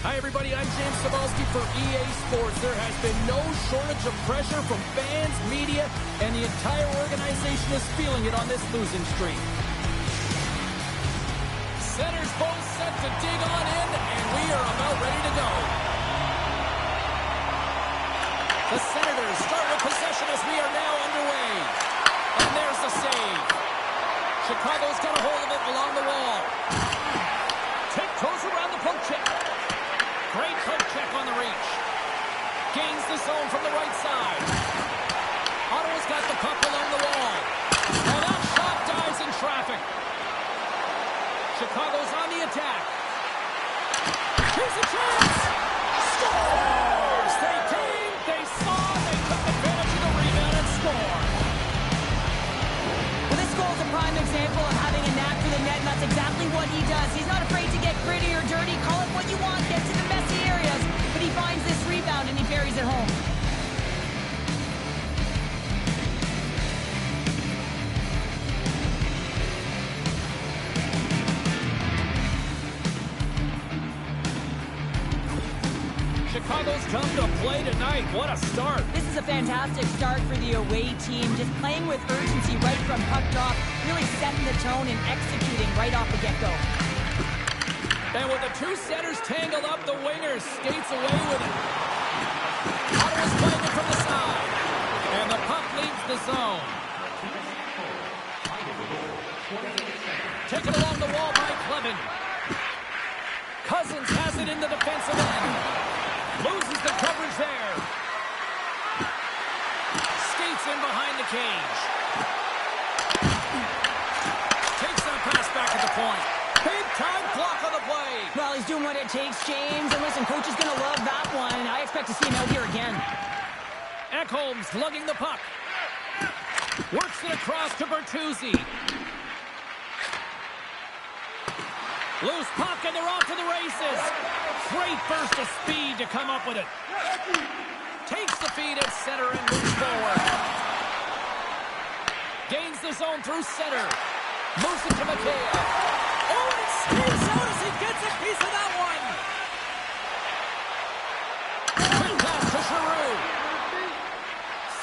Hi, everybody. I'm James Cebulski for EA Sports. There has been no shortage of pressure from fans, media, and the entire organization is feeling it on this losing streak. Centers both set to dig on in, and we are about ready to go. The Senators start with possession as we are now underway. And there's the save. Chicago's got a hold of it along the wall. Tiptoes around the poke check. Great poke check on the reach. Gains the zone from the right side. Ottawa's got the puck along the wall. And that shot dives in traffic. Chicago's on the attack. Here's a chance. Scores! They came, they saw, they took advantage of the rebound and scored. Well, this goal is a prime example of having a knack for the net, and that's exactly what he does. He's not afraid to get gritty or dirty. Call it what you want, get to the messy areas, but he finds this rebound and he buries it home. Chicago's come to play tonight. What a start. This is a fantastic start for the away team, just playing with urgency right from puck drop, really setting the tone and executing right off the get-go. And with the two centers tangled up, the winger skates away with it. Ottawa's playing it from the side. And the puck leaves the zone. Taken along the wall by Clevin. Cousins has it in the defensive end. Loses the coverage there. Skates in behind the cage. Takes that pass back at the point. Big-time block on the play. Well, he's doing what it takes, James. And listen, coach is going to love that one. I expect to see him out here again. Ekholm's lugging the puck. Works it across to Bertuzzi. Loose puck, and they're off to the races. Great burst of speed to come up with it. Takes the feed at center and moves forward. Gains the zone through center. Moves it to McKay. Oh, and it skates out as he gets a piece of that one. Quick pass to Giroux.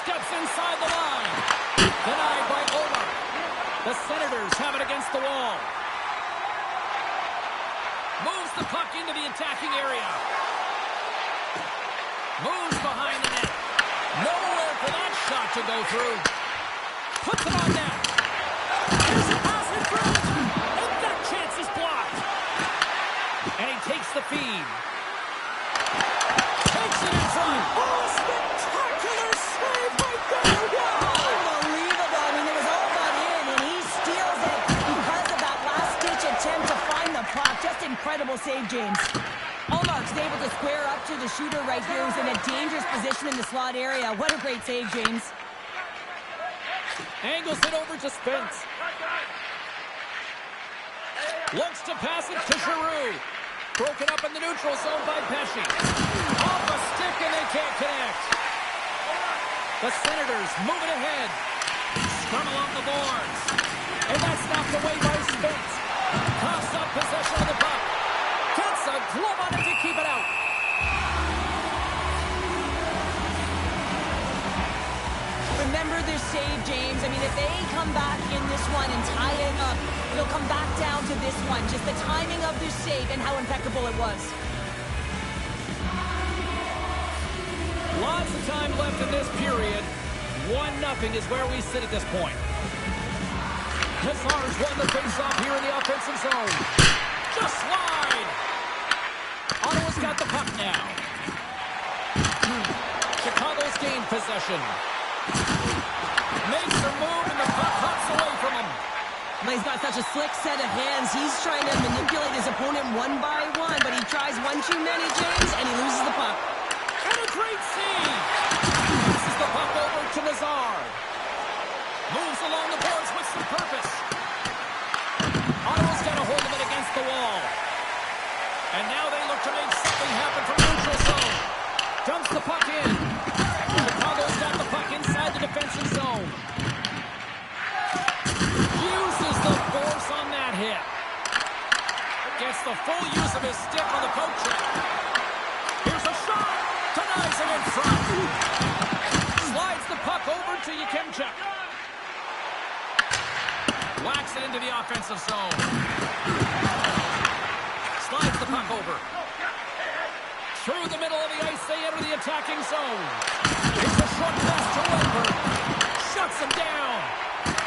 Steps inside the line. Denied by Omar. The Senators have it against the wall. Moves the puck into the attacking area. Moves behind the net. Nowhere for that shot to go through. Puts it on net. Here's a pass in front. And that chance is blocked. And he takes the feed. Takes it in front. Oh, spectacular save right there. Unbelievable. I mean, it was all but in, and he steals it because of that last-ditch attempt to find the puck. Just incredible save, James. Allmark's able to square up to the shooter right here, who's in a dangerous position in the slot area. What a great save, James. Angles it over to Spence. Looks to pass it to Giroux. Broken up in the neutral zone by Pesce. Off a stick and they can't connect. The Senators moving ahead. Scrum along the boards. And that's knocked away by Spence. Coughs up possession of the puck. Gets a glove on it to keep it out. Remember this save, James. I mean, if they come back in this one and tie it up, it'll come back down to this one. Just the timing of this save and how impeccable it was. Lots of time left in this period. 1-0 is where we sit at this point. Hazard's won the face-off here in the offensive zone. Just slide. Ottawa's got the puck now. Chicago's gained possession. Makes a move and the puck hops away from him. Well, he's got such a slick set of hands. He's trying to manipulate his opponent one by one, but he tries one too many, James, and he loses the puck. And a great save. Passes the puck over to Nazar. Moves along the boards with some purpose. Ottawa's got a hold of it against the wall. And now they look to make something happen from neutral zone. Dumps the puck in. Chicago's got the puck inside the defensive zone. Uses the force on that hit. Gets the full use of his stick on the poke check. Here's a shot. Denies him in front. Slides the puck over to Yakemchuk. Whacks it into the offensive zone. Slides the puck over. Through the middle of the ice, they enter the attacking zone. Here's a short pass to Wedberg. Shuts him down.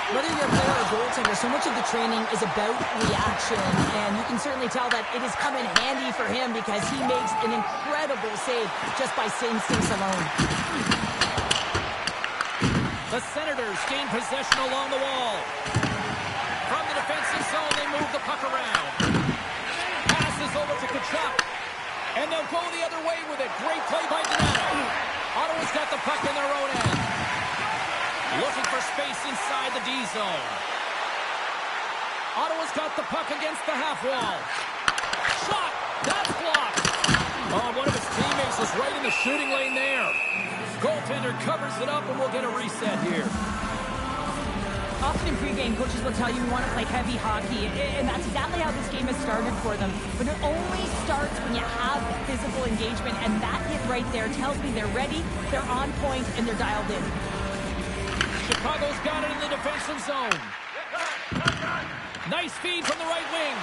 Whether you're a player or a goaltender, so much of the training is about reaction, and you can certainly tell that it has come in handy for him because he makes an incredible save just by instincts alone. The Senators gain possession along the wall. From the defensive zone, they move the puck around. Passes over to Tkachuk. And they'll go the other way with it. Great play by Donato. Ottawa's got the puck in their own end. Looking for space inside the D zone. Ottawa's got the puck against the half wall. Shot! That's blocked. Oh, one of his teammates was right in the shooting lane there. Goaltender covers it up, and we'll get a reset here. Often in pregame, coaches will tell you we want to play heavy hockey, and that's exactly how this game has started for them. But it only starts when you have physical engagement, and that hit right there tells me they're ready, they're on point, and they're dialed in. Chicago's got it in the defensive zone. Nice feed from the right wing.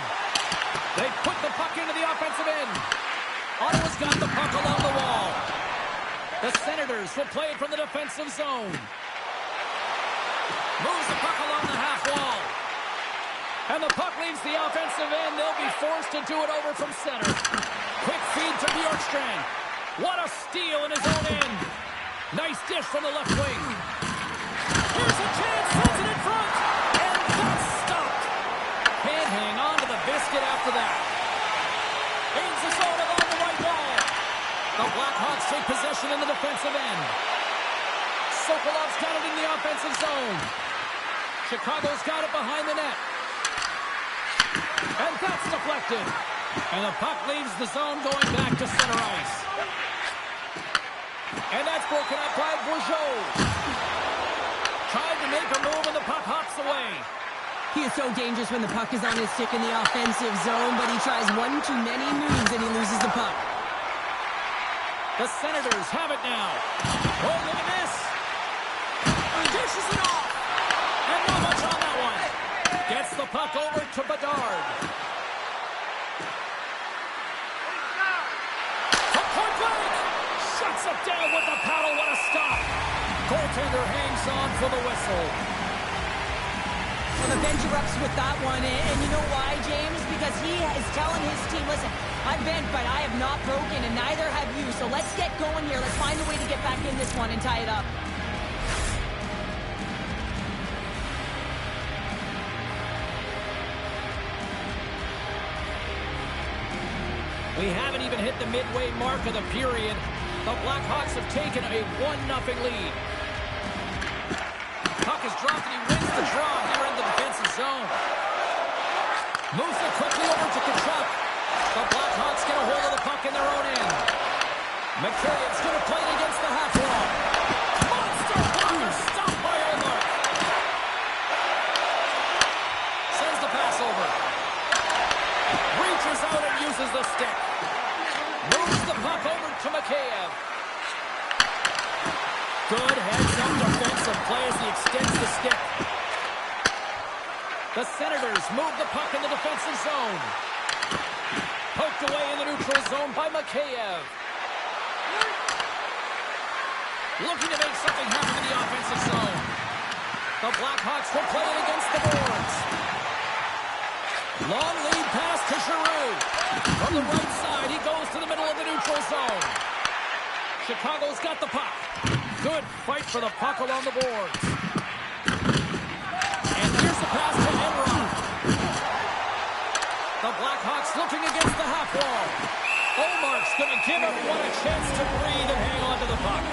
They put the puck into the offensive end. Ottawa's got the puck along the wall. The Senators will play it from the defensive zone. Moves the puck along the half wall. And the puck leaves the offensive end. They'll be forced to do it over from center. Quick feed to Bjorkstrand. What a steal in his own end. Nice dish from the left wing. Here's a chance. Sends it in front. And that's stopped. Can't hang on to the biscuit after that. Aims the zone along the right wall. The Blackhawks take possession in the defensive end. Sokolov's got it in the offensive zone. Chicago's got it behind the net. And that's deflected. And the puck leaves the zone going back to center ice. And that's broken up by Bourgeau. Tried to make a move and the puck hops away. He is so dangerous when the puck is on his stick in the offensive zone, but he tries one too many moves and he loses the puck. The Senators have it now. Oh, look at this. Dishes it off. And not much on that one. Gets the puck over to Bedard. From point blank. Shuts it down with the paddle. What a stop. Goaltender hangs on for the whistle. Well, the bench erupts with that one, and you know why, James? Because he is telling his team, listen, I'm bent, but I have not broken, and neither have you. So let's get going here. Let's find a way to get back in this one and tie it up. We haven't even hit the midway mark of the period. The Blackhawks have taken a 1-0 lead. Puck is dropped and he wins the draw here in the defensive zone. Moves it quickly over to Tkachuk. The Blackhawks get a hold of the puck in their own end. McKayb's going to play it against the half wall. Monster blocker stopped by Olmark. Sends the pass over. Reaches out and uses the stick. Moves the puck over to Mikheyev. Good heads-up defensive play as he extends the stick. The Senators move the puck in the defensive zone. Poked away in the neutral zone by Mikheyev. Looking to make something happen in the offensive zone. The Blackhawks will play it against the boards. Long lead pass to Giroux. From the right side, he goes to the middle of the neutral zone. Chicago's got the puck. Good fight for the puck along the boards. And here's the pass to Enron. The Blackhawks looking against the half wall. Olmark's going to give everyone a chance to breathe and hang on to the puck.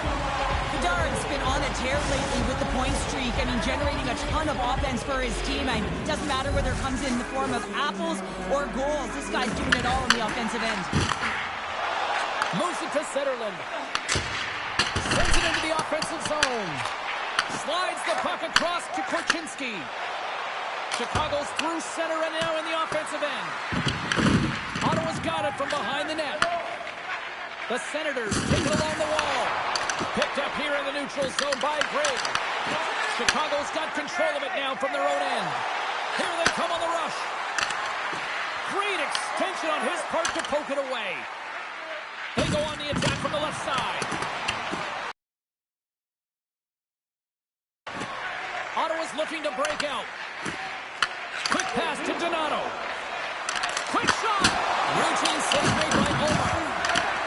Bedard's been on a tear lately with the point streak. I mean, generating a ton of offense for his team. And it doesn't matter whether it comes in the form of apples or goals. This guy's doing it all on the offensive end. Moves it to Zetterlund. Sends it into the offensive zone. Slides the puck across to Korchinski. Chicago's through center and now in the offensive end. shot from behind the net. The Senators take it along the wall. Picked up here in the neutral zone by Greg. Chicago's got control of it now from their own end. Here they come on the rush. Great extension on his part to poke it away. They go on the attack from the left side. Ottawa's looking to break out. Quick pass to Donato. Quick shot. Routine save made by Omar.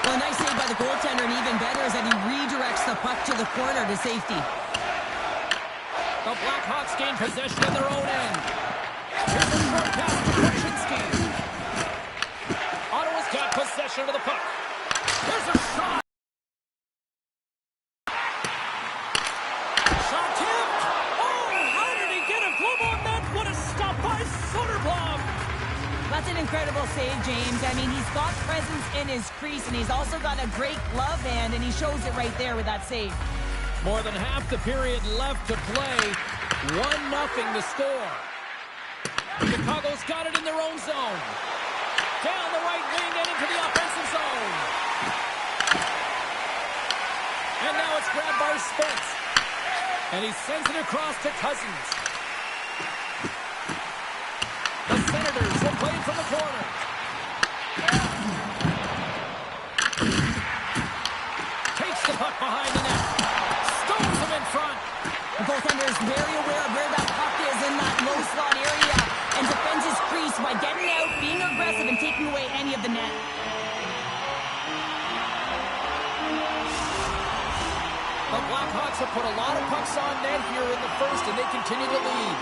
Well, a nice save by the goaltender, and even better is that he redirects the puck to the corner to safety. The Blackhawks gain possession in their own end. Here's a short pass to Korchinski. Ottawa's got possession of the puck. Here's a shot. Shot tipped. Oh, how did he get a glove on that? What a stop by Soderblom. That's an incredible save, James. I mean, he's got presence in his crease, and he's also got a great glove hand, and he shows it right there with that save. More than half the period left to play. 1-0 to score. Chicago's got it in their own zone. Down the right wing and into the offensive zone. And now it's grabbed by Spence. And he sends it across to Cousins. The Senators will play it from the corner. Takes the puck behind the net. Stones him in front. The goaltender is very aware of where that puck is in that low slot area and defends his crease by getting out, being aggressive, and taking away any of the net. The Blackhawks have put a lot of pucks on net here in the first, and they continue to lead.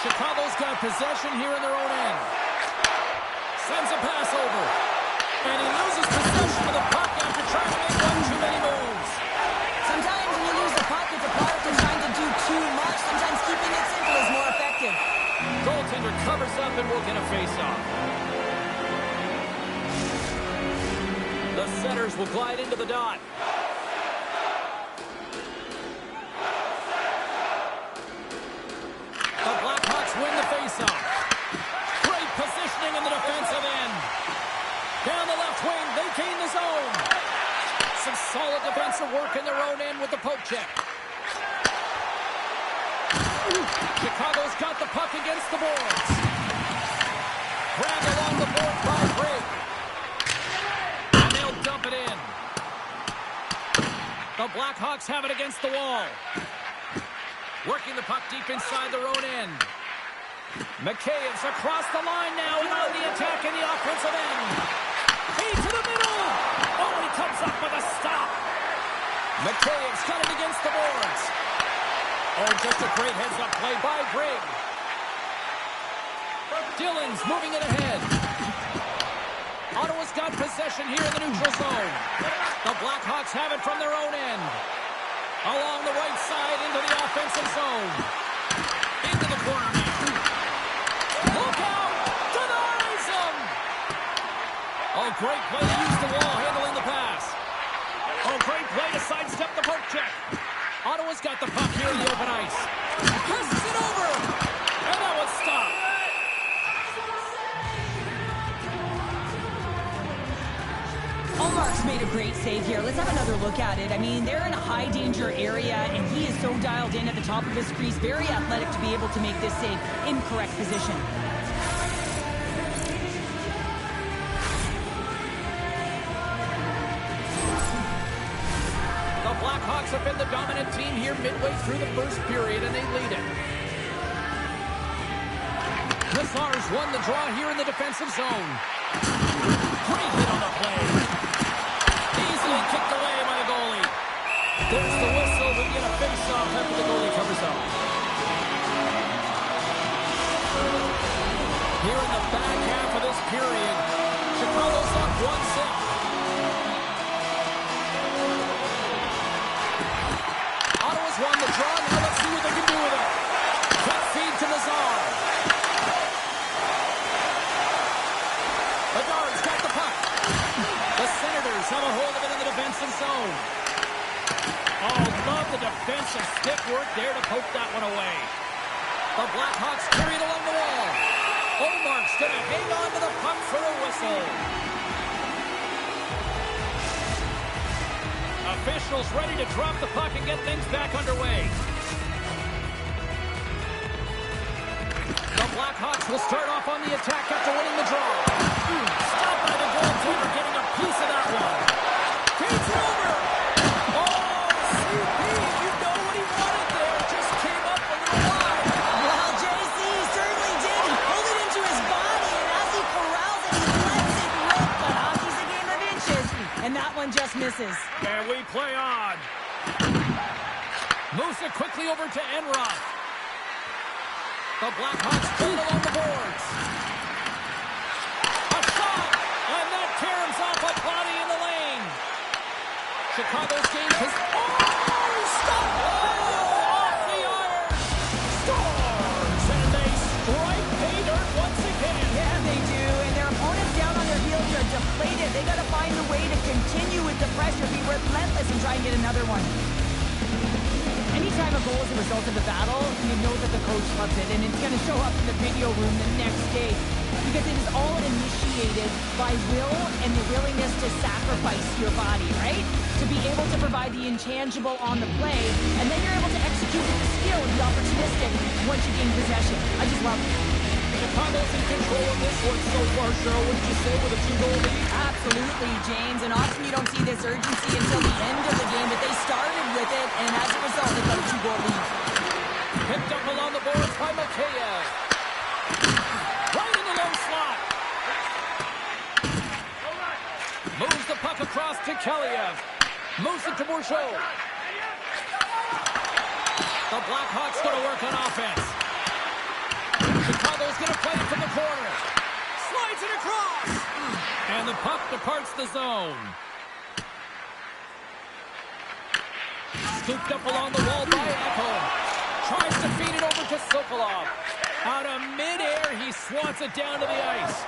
Chicago's got possession here in their own end. Sends a pass over. And he loses possession of the puck after trying to make one too many moves. Sometimes when you lose the puck, it's a product of trying to do too much. Sometimes keeping it simple is more effective. Goaltender covers up and will get a face-off. The Senators will glide into the dot. The Blackhawks win the face-off. Great positioning in the defensive end. Down the left wing, they gain the zone. Some solid defensive work in their own end with the poke check. Chicago's got the puck against the boards. Grabbed along the board by Greg. And they'll dump it in. The Blackhawks have it against the wall. Working the puck deep inside their own end. McCabe's across the line now and on the attack in the offensive end. Feed to the middle. Oh, he comes up with a stop. McCabe's got it against the boards. Oh, just a great heads-up play by Greg. Dillon's moving it ahead. Ottawa's got possession here in the neutral zone. The Blackhawks have it from their own end. Along the right side into the offensive zone. Into the corner now. Look out! Denies him! Oh, great play to use the wall handling the pass. Oh, great play to sidestep the poke check. Ottawa's got the puck here in the open ice. Presses it over. And that was stopped. Allmark's made a great save here. Let's have another look at it. I mean, they're in a high-danger area, and he is so dialed in at the top of his crease. Very athletic to be able to make this save in correct position. The Blackhawks have been the dominant team here midway through the first period, and they lead it. The Stars won the draw here in the defensive zone. Great hit on the play. Easily kicked away by the goalie. There's the whistle. We get a face-off after the goalie covers up. Here in the back half of this period, Chicago's up 1-0. Ottawa's won the draw. Now let's see what they can do with it. Quick feed to Nazar. Bedard's got the puck. The Senators have a hold of it in the defensive zone. Oh, love the defensive stick work there to poke that one away. The Blackhawks carry it along the wall. Omark's going to hang on to the puck for a whistle. Officials ready to drop the puck and get things back underway. The Blackhawks will start off on the attack after winning the draw. Stopped by the goaltender, getting a piece of that one. Feeds it over. Oh, CP, you know what he wanted there. Just came up a little wide. Well, JC certainly did. He pulled it into his body, and as he corrals it, he lets it rip. But hockey's a game of inches, and that one just misses. And we play on. Moves it quickly over to Enroth. The Blackhawks played along the boards. A shot, and that caroms off a body in the lane. Chicago's game has... Oh, stop! Oh, off the iron. Scores, and they strike pay dirt once again. Yeah, they do, and their opponents down on their heels are deflated. They got to find a way to continue with the pressure, be relentless, and try and get another one. Anytime a goal is a result of a battle, you know that the coach loves it, and it's going to show up in the video room the next day because it is all initiated by will and the willingness to sacrifice your body, right? To be able to provide the intangible on the play, and then you're able to execute with the skill and be opportunistic once you gain possession. I just love it. Chicago's in control of this one so far, Cheryl, wouldn't you say, with a 2-goal lead? Absolutely, James, and often you don't see this urgency until the end of the game, but they started with it, and as a result, they've got a 2-goal lead. Picked up along the boards by Mikheyev. Right in the low slot. Moves the puck across to Keliev. Moves it to Bourgeau. The Blackhawks going to work on offense. Chicago's going to play it from the corner. Slides it across. And the puck departs the zone. Scooped up along the wall by Ekholm. Tries to feed it over to Sokolov. Out of midair, he swats it down to the ice.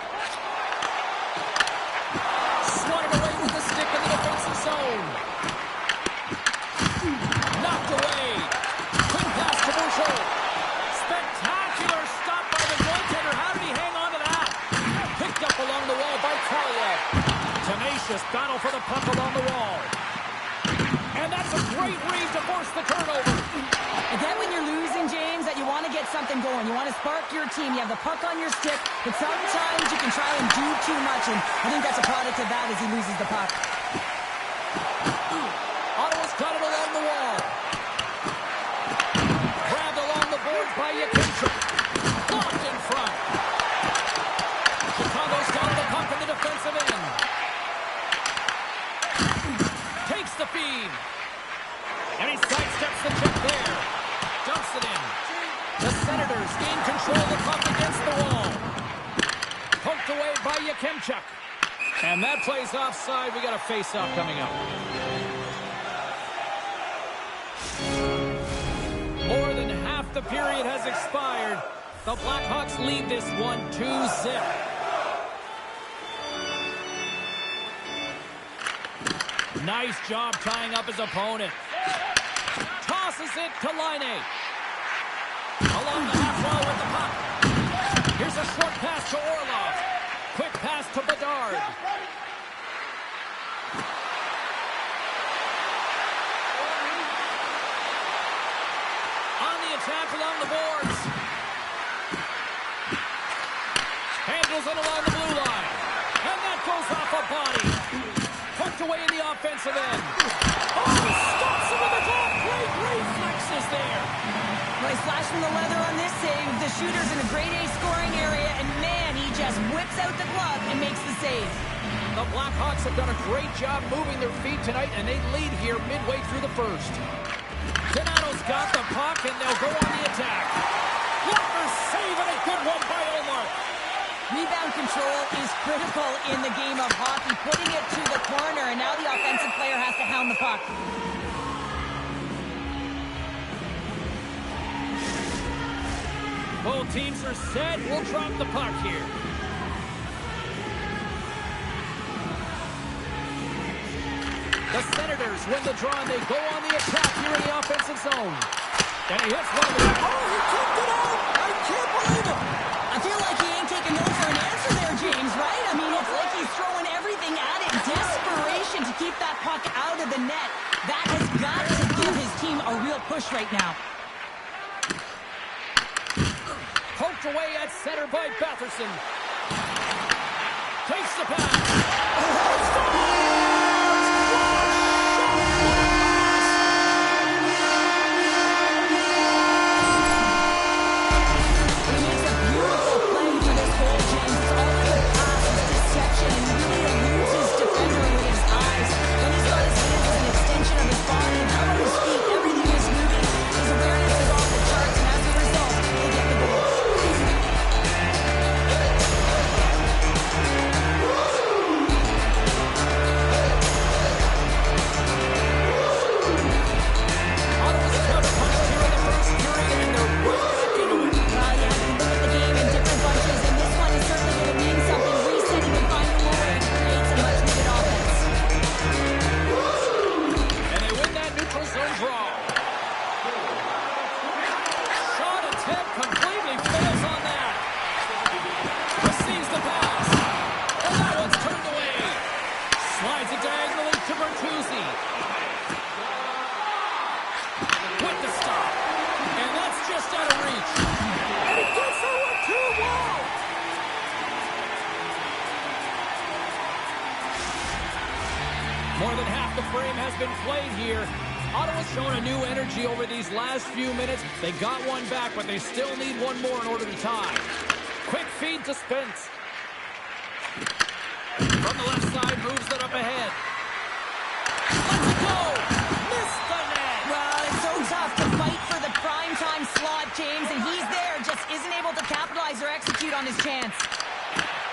Swatted away with the stick in the defensive zone. Knocked away. Quick pass to Bourgeau. Spectacular stop by the goaltender. How did he hang on to that? Picked up along the wall by Kaliev. Tenacious battle for the puck along the wall. And that's a great read to force the turnover. Again, when you're losing, James, that you want to get something going. You want to spark your team. You have the puck on your stick, but sometimes you can try and do too much, and I think that's a product of that as he loses the puck. Ottawa's got it along the wall. Grabbed along the boards by Yakimchuk. Blocked in front. Chicago's got the puck in the defensive end. Takes the feed. And he sidesteps the check there. Dumps it in. The Senators gain control of the puck against the wall. Poked away by Yakimchuk. And that plays offside. We got a face-off coming up. More than half the period has expired. The Blackhawks lead this one 2-0. Nice job tying up his opponent. Tosses it to Laine. Along the half wall with the puck. Here's a short pass to Orlov. Quick pass to Bedard. On the attack along the boards. Handles it along the blue line. And that goes off a body. Tucked away in the offensive end. Oh, stops him with the glove. Great reflexes there. Nice flash from the leather on this save. The shooter's in a grade A scoring area, and man, he just whips out the glove and makes the save. The Blackhawks have done a great job moving their feet tonight, and they lead here midway through the first. Donato's got the puck, and they'll go on the attack. Walker save, and a good one by Omar. Rebound control is critical in the game of hockey. Putting it to the corner, and now the offensive player has to hound the puck. Both teams are set. We'll drop the puck here. The Senators win the draw, and they go on the attack here in the offensive zone. And he hits one of them. Oh, he kicked it out! I can't believe it! I feel like he ain't taking of the net. That has got to give his team a real push right now. Poked away at center by Batherson. Takes the pass. More than half the frame has been played here. Ottawa's shown a new energy over these last few minutes. They got one back, but they still need one more in order to tie. Quick feed to Spence. From the left side, moves it up ahead. Let's go! Missed the net! Well, it's so tough to fight for the primetime slot, James, and he's there, just isn't able to capitalize or execute on his chance.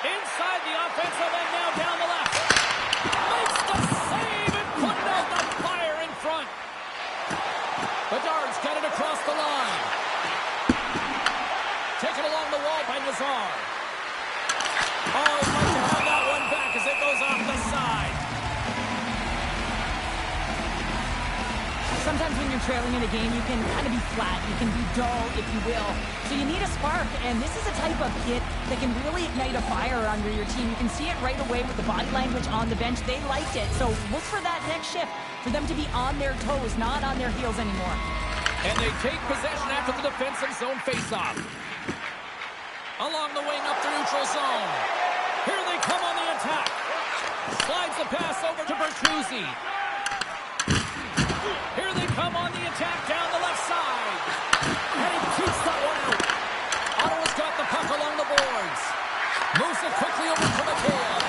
Inside the offensive end, now down the left. Makes the save and putting out the fire in front. Bedard's got it across the line. Taken along the wall by Nazar. Oh, he'd like to have that one back as it goes off the side. Sometimes when you're trailing in a game, you can kind of be flat. You can be dull, if you will. So you need a spark, and this is a type of hit that can really ignite a fire under your team. You can see it right away with the body language on the bench. They liked it. So look for that next shift, for them to be on their toes, not on their heels anymore. And they take possession after the defensive zone faceoff. Along the wing up the neutral zone. Here they come on the attack. Slides the pass over to Bertuzzi. Here they come on the attack down the left side. And he keeps that one out. Ottawa's got the puck along the boards. Moves it quickly over to McHale.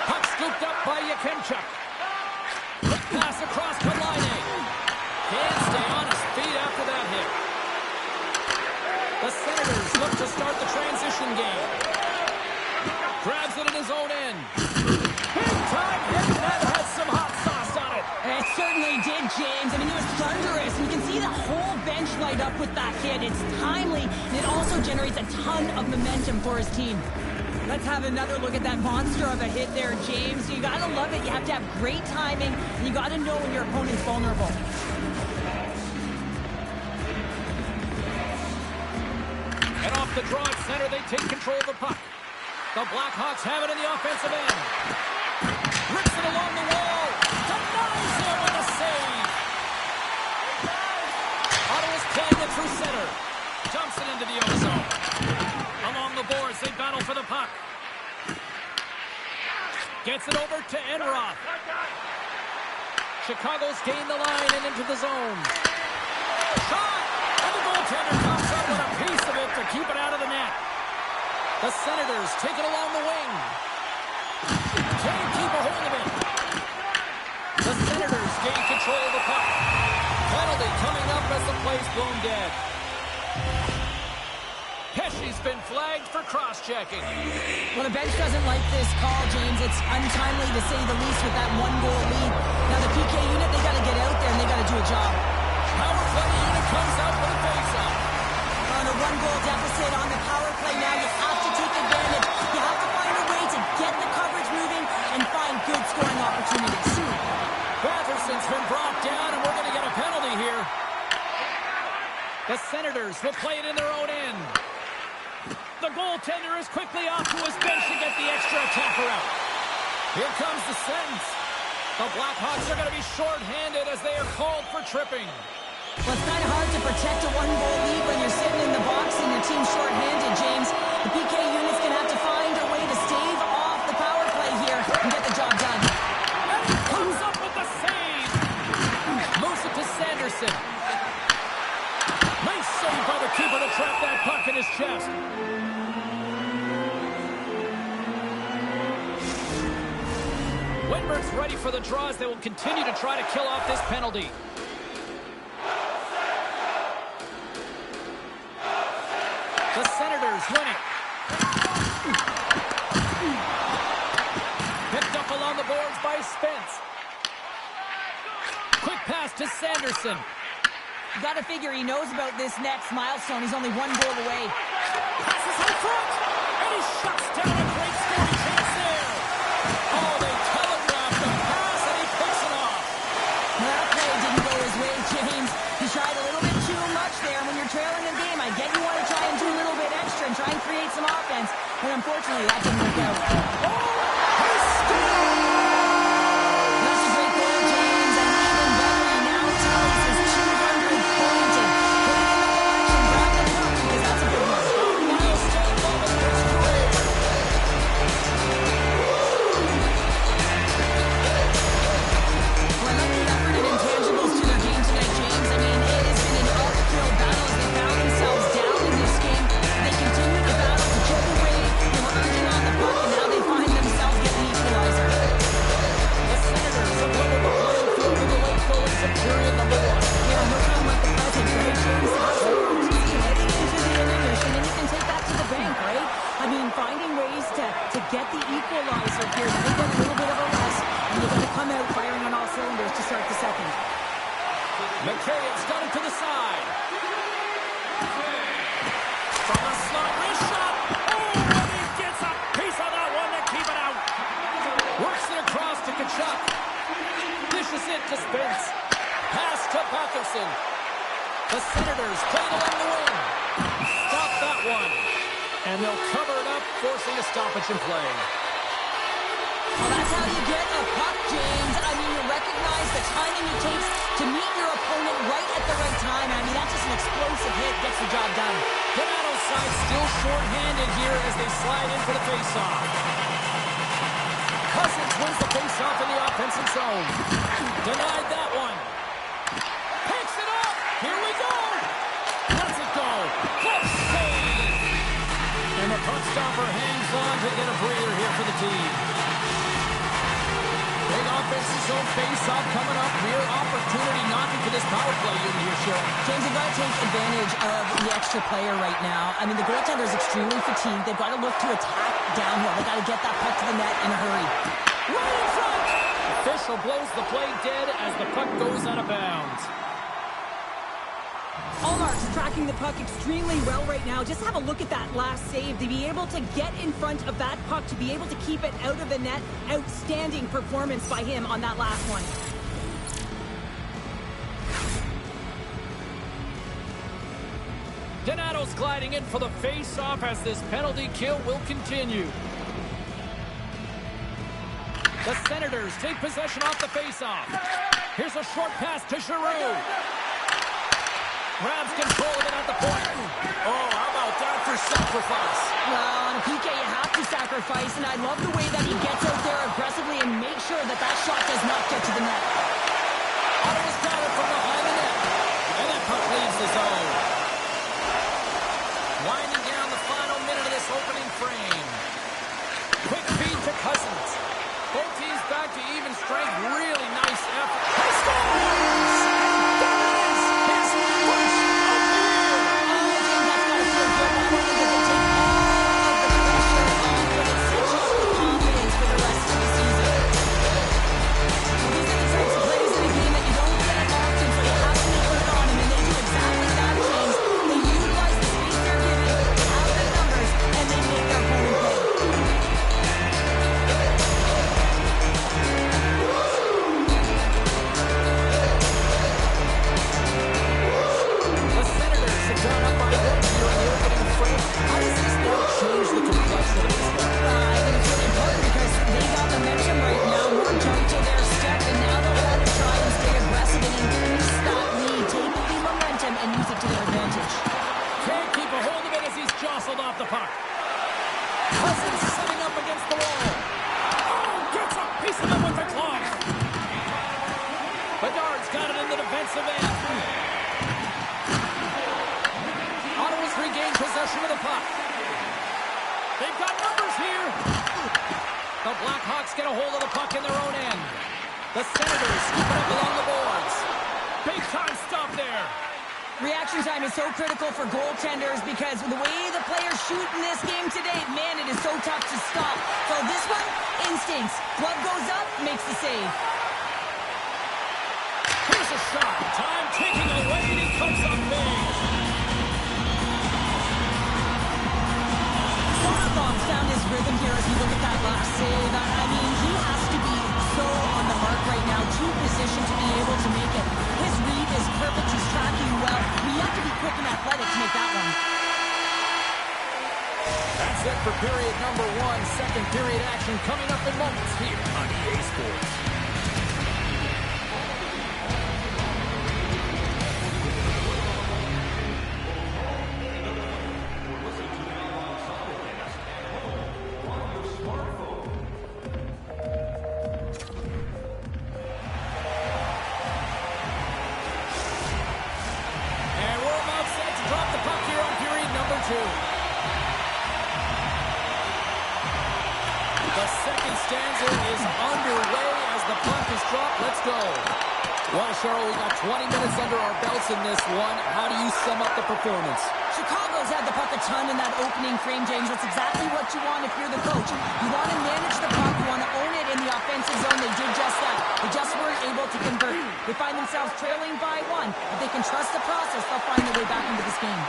Puck scooped up by Yakenchuk. Quick pass across to Laine. Can't stay on his feet after that hit. The Senators look to start the transition game. Grabs it in his own end. Big time hit that has some hot sauce on it. It certainly did, James. I mean, it was thunderous. And you can see the whole bench light up with that hit. It's timely, and it also generates a ton of momentum for his team. Let's have another look at that monster of a hit there, James. You gotta love it. You have to have great timing, and you gotta know when your opponent's vulnerable. And off the draw at center, they take control of the puck. The Blackhawks have it in the offensive end. Rips it along the wall. Denies him with a save. Ottawa's playing it through center. Dumps it into the ozone. Along the boards, they battle for the puck. Gets it over to Enroth. Chicago's gained the line and into the zone. Shot! And the goaltender comes up with a piece of it to keep it out of the net. The Senators take it along the wing. Can't keep a hold of it. The Senators gain control of the puck. Penalty coming up as the play's blown dead. Pesci's been flagged for cross-checking. Well, the bench doesn't like this call, James. It's untimely to say the least with that one-goal lead. Now, the PK unit, they got to get out there and they got to do a job. Power play unit comes out for the face-off. On a one-goal deficit on the power play now, you have to take advantage. You have to find a way to get the coverage moving and find good scoring opportunities. Batherson's been brought down, and we're going to get a penalty here. The Senators will play it in their own end. The goaltender is quickly off to his bench to get the extra attacker out. Here comes the Sens. The Blackhawks are going to be short-handed as they are called for tripping. Well, it's kind of hard to protect a one-goal lead when you're sitting in the box and your team's short-handed, James. The PK unit's going to have to find a way to stave off the power play here and get the job done. And he comes up with the save. Moves it to Sanderson. Nice save by the keeper to trap that puck in his chest. Windberg's ready for the draws. They will continue to try to kill off this penalty. The Senators win it. Picked up along the boards by Spence. Quick pass to Sanderson. You got to figure he knows about this next milestone. He's only one goal away. Passes in front. And he shuts down a great scoring chance there. Oh, they telegraphed the pass and he picks it off. Well, that play didn't go his way, James. He tried a little bit too much there. When you're trailing a game, I get you want to try and do a little bit extra and try and create some offense. But unfortunately, that didn't work out. He scores! That's a great goal, James. And even better, he now tallies his 200th point. And put it in the box and grab the cup because that's a good one. Milestone moment in his career. Well, I like the effort and intangibles to their game tonight, James. I mean, it has been an uphill battle as they found themselves down in this game. They continue to battle to chip away. They were urging on the puck, and now they find themselves getting the equalizer. The Senators have leveled the playing field with a late goal in some period number one. Yeah, no problem with the present, right, James? Absolutely. Heading into the intermission, and you can take that to the bank, right? I mean, finding ways to get the equalizer here. You get a little bit of a rest, and you're going to come out firing on all cylinders to start the second. McKayb's got it to the side. From the slot, wrist shot. Oh, and he gets a piece of that one to keep it out. Works it across to Kachuk. Dishes it to Spence. Pass to Patterson. The Senators played along the wing. Stop that one. And they'll cover it up, forcing a stoppage in play. Well, that's how you get a puck, James. I mean, you recognize the timing it takes to meet your opponent right at the right time. I mean, that's just an explosive hit. Gets the job done. Donato's side still short-handed here as they slide in for the face-off. Cousins wins the face-off in the offensive zone. Denied that one. Picks it up. Here we go. Lets it go. Close save. And the puck stopper hangs on to get a breather here for the team. Big offensive zone face-off coming up. Real opportunity knocking for this power play unit here, Cheryl. James, they've got to take advantage of the extra player right now. I mean, the goaltender is extremely fatigued. They've got to look to attack downhill. They've got to get that puck to the net in a hurry. Right in front. Official blows the play dead as the puck goes out of bounds. Allmark's tracking the puck extremely well right now. Just have a look at that last save. To be able to get in front of that puck, to be able to keep it out of the net. Outstanding performance by him on that last one. Donato's gliding in for the face-off as this penalty kill will continue. The Senators take possession off the face-off. Here's a short pass to Giroux. Grabs control of it at the point. Oh, how about that for sacrifice? Well, on a PK, you have to sacrifice, and I love the way that he gets out there aggressively and makes sure that that shot does not get to the net. Ottawa's got it from behind the net. And that puck leaves the zone. Winding down the final minute of this opening frame. Quick feed to Cousins. Both teams back to even strength. Really nice effort. He scores! That is his first of the year. That's got to feel good. Not only does it take all of the pressure off, but it sets you up with confidence for the rest of the season. Well, these are the types of defensive end. Ottawa's regained possession of the puck. They've got numbers here. The Blackhawks get a hold of the puck in their own end. The Senators scoop it up along the boards. Big time stop there. Reaction time is so critical for goaltenders because the way the players shoot in this game today, man, it is so tough to stop. So this one, instincts. Glove goes up, makes the save. Here's a shot. Time ticking away, and he comes up big. Soderblom's found his rhythm here as we look at that last save. I mean, he has to be so on the mark right now, too positioned to be able to make it. His read is perfect. He's tracking well. We have to be quick and athletic to make that one. That's it for period number 1. Second period action coming up in moments here on EA Sports. The second stanza is underway as the puck is dropped. Let's go. Well, Cheryl, we got 20 minutes under our belts in this one. How do you sum up the performance? Chicago's had the puck a ton in that opening frame, James. That's exactly what you want if you're the coach. You want to manage the puck. You want to own it in the offensive zone. They did just that. They just weren't able to convert. They find themselves trailing by 1. If they can trust the process, they'll find their way back into this game.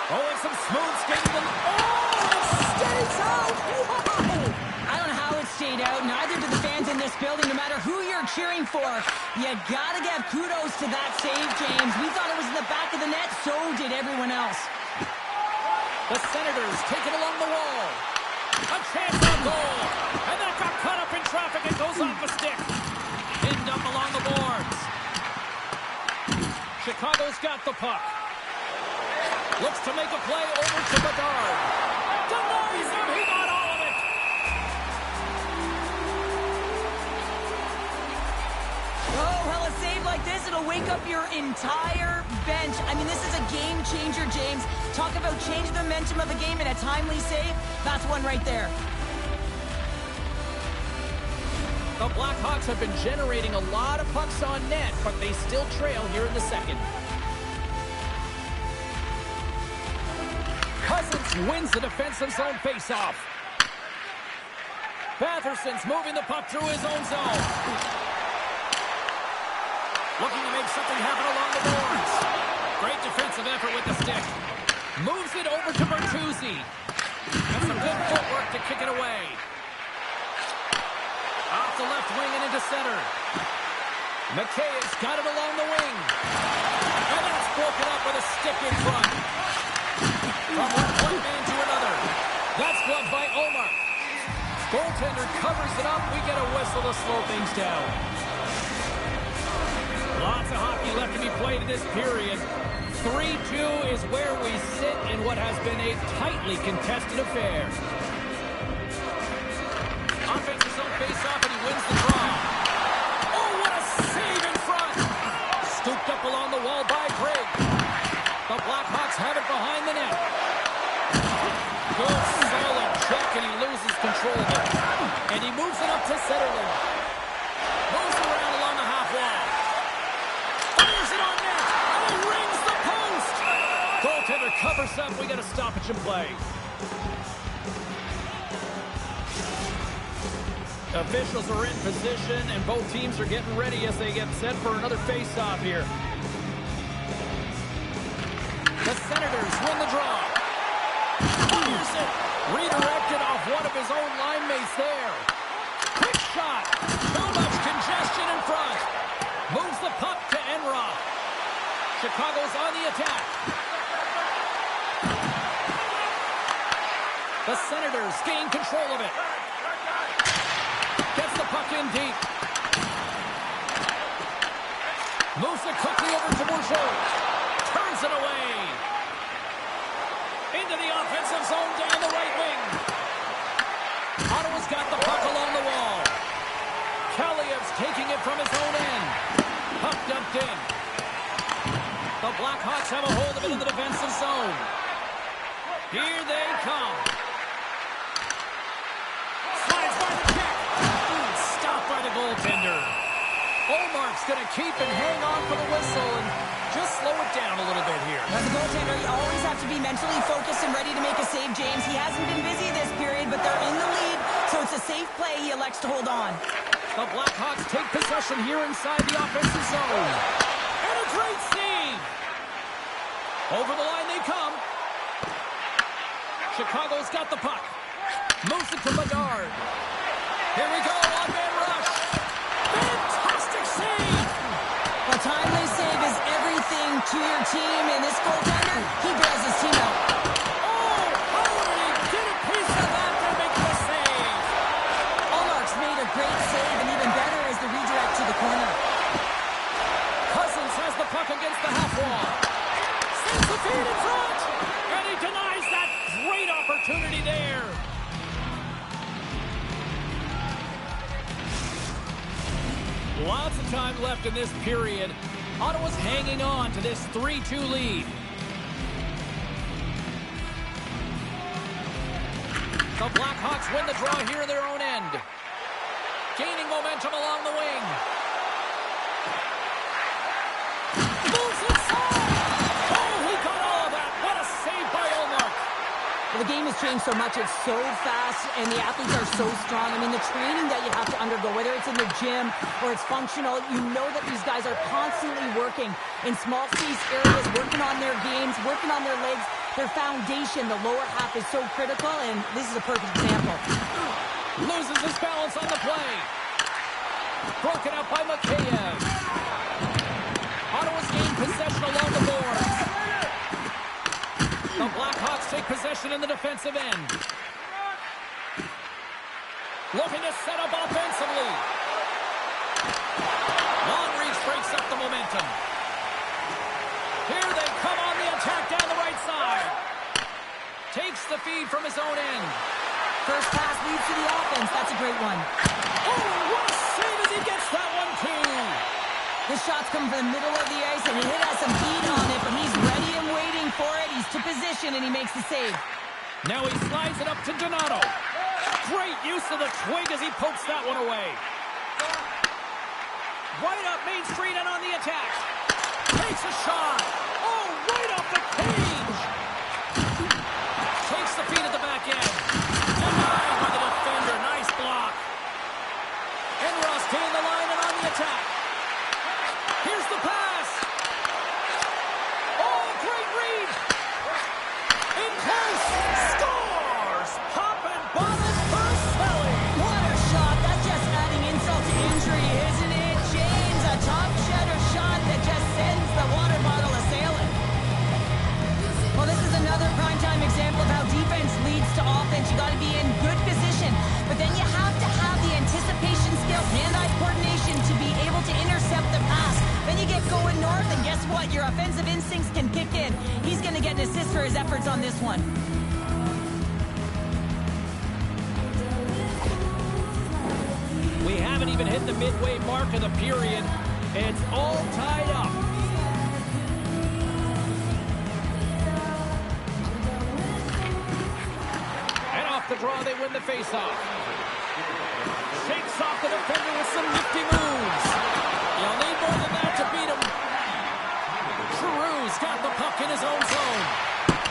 Oh, and some smooth skating. Oh, it stays out. Wow. I don't know how it stayed out. Neither do the fans in this building, no matter who you're cheering for. You gotta give kudos to that save, James. We thought it was in the back of the net. So did everyone else. The Senators take it along the wall. A chance on goal. And that got caught up in traffic and goes off a stick. Pinned up along the boards. Chicago's got the puck. Looks to make a play over to Bedard. Denies him. He got all of it. Oh, well, a save like this, it'll wake up your entire bench. I mean, this is a game changer, James. Talk about changing the momentum of the game in a timely save. That's one right there. The Blackhawks have been generating a lot of pucks on net, but they still trail here in the second. Cousins wins the defensive zone faceoff. Batherson's moving the puck through his own zone. Looking to make something happen along the boards. Great defensive effort with the stick. Moves it over to Bertuzzi. And some good footwork to kick it away. Off the left wing and into center. McKay's got it along the wing. And that's broken up with a stick in front. From one man to another. That's gloved by Omar. Goaltender covers it up. We get a whistle to slow things down. Lots of hockey left to be played in this period. 3-2 is where we sit in what has been a tightly contested affair. Offensive zone face-off, and he wins the draw. Oh, what a save in front! Scooped up along the wall by Greg. The Blackhawks have it behind the net. Good, solid check, and he loses control of it. And he moves it up to Zetterlund. Moves around along the half wall. Fires it on net, and he rings the post! Goaltender covers up. We got a stoppage in play. Officials are in position, and both teams are getting ready as they get set for another face-off here. The Senators win the draw. Fires it. Redirected off one of his own line mates there. Quick shot. Too much congestion in front. Moves the puck to Enroth. Chicago's on the attack. The Senators gain control of it. Gets the puck in deep. Moves it quickly over to Bourgeau. Turns it away. Into the offensive zone down the right wing. Ottawa's got the puck along the wall. Kaliev's taking it from his own end. Puck dumped in. The Blackhawks have a hold of it in the defensive zone. Here they come. Slides by the check. Stopped by the goaltender. Olmark's going to keep and hang on for the whistle and just slow it down a little bit here. As a goaltender, you always have to be mentally focused and ready to make a save, James. He hasn't been busy this period, but they're in the lead, so it's a safe play. He elects to hold on. The Blackhawks take possession here inside the offensive zone. And a great save. Over the line they come. Chicago's got the puck. Moves it to Bedard. Here we go, one-man rush. Fantastic save. A timely save is everything to your team, and this goaltender, he bails his team out. Oh, how did he get a piece of that to make the save? Olmark's made a great save, and even better is the redirect to the corner. Cousins has the puck against the half wall. Sends the feed in front, and he denies that great opportunity there. Lots of time left in this period. Ottawa's hanging on to this 3-2 lead. The Blackhawks win the draw here in their own end. Gaining momentum along the wing. Moves inside. Oh, he got all of that. What a save by Olmark. Well, the game has changed so much. It's so fast, and the athletes are so strong. I mean, the training that you have to undergo, whether it's in the gym or it's functional, you know that these guys are constantly working in small space areas, working on their games, working on their legs. Their foundation, the lower half, is so critical, and this is a perfect example. Loses his balance on the play. Broken up by Mikheyev. Ottawa's gained possession along the boards. The Blackhawks take possession in the defensive end. Looking to set up offensively. Long reach breaks up the momentum. Here they come on the attack down the right side. Takes the feed from his own end. First pass leads to the offense. That's a great one. Oh, what a save as he gets that one, too. This shot's coming from the middle of the ice, and he has some heat on it, but he's ready and waiting for it. He's to position, and he makes the save. Now he slides it up to Donato. Great use of the twig as he pokes that one away. Right up Main Street and on the attack. Takes a shot. Oh, right off the cage. Takes the feed at the back end. Denied by the defender. Nice block. And Ross gained the line and on the attack. Here's the pass. Oh, great read. In close. Scores. Pop and bottom for Selly. What a shot. That's just adding insult to injury, isn't it, James? A top shutter shot that just sends the water bottle a-sailing. Well, this is another primetime example of how defense leads to offense. You got to be in good position, but then you have to have the anticipation skills, hand-eye coordination to be able to intercept the pass. Then you get going north, and guess what? Your offensive instincts can kick in. He's going to get an assist for his efforts on this one. We haven't even hit the midway mark of the period. It's all tied up. And off the draw, they win the faceoff. Shakes off the defender with some nifty moves. You'll need more than that to beat him. Giroux's got the puck in his own zone.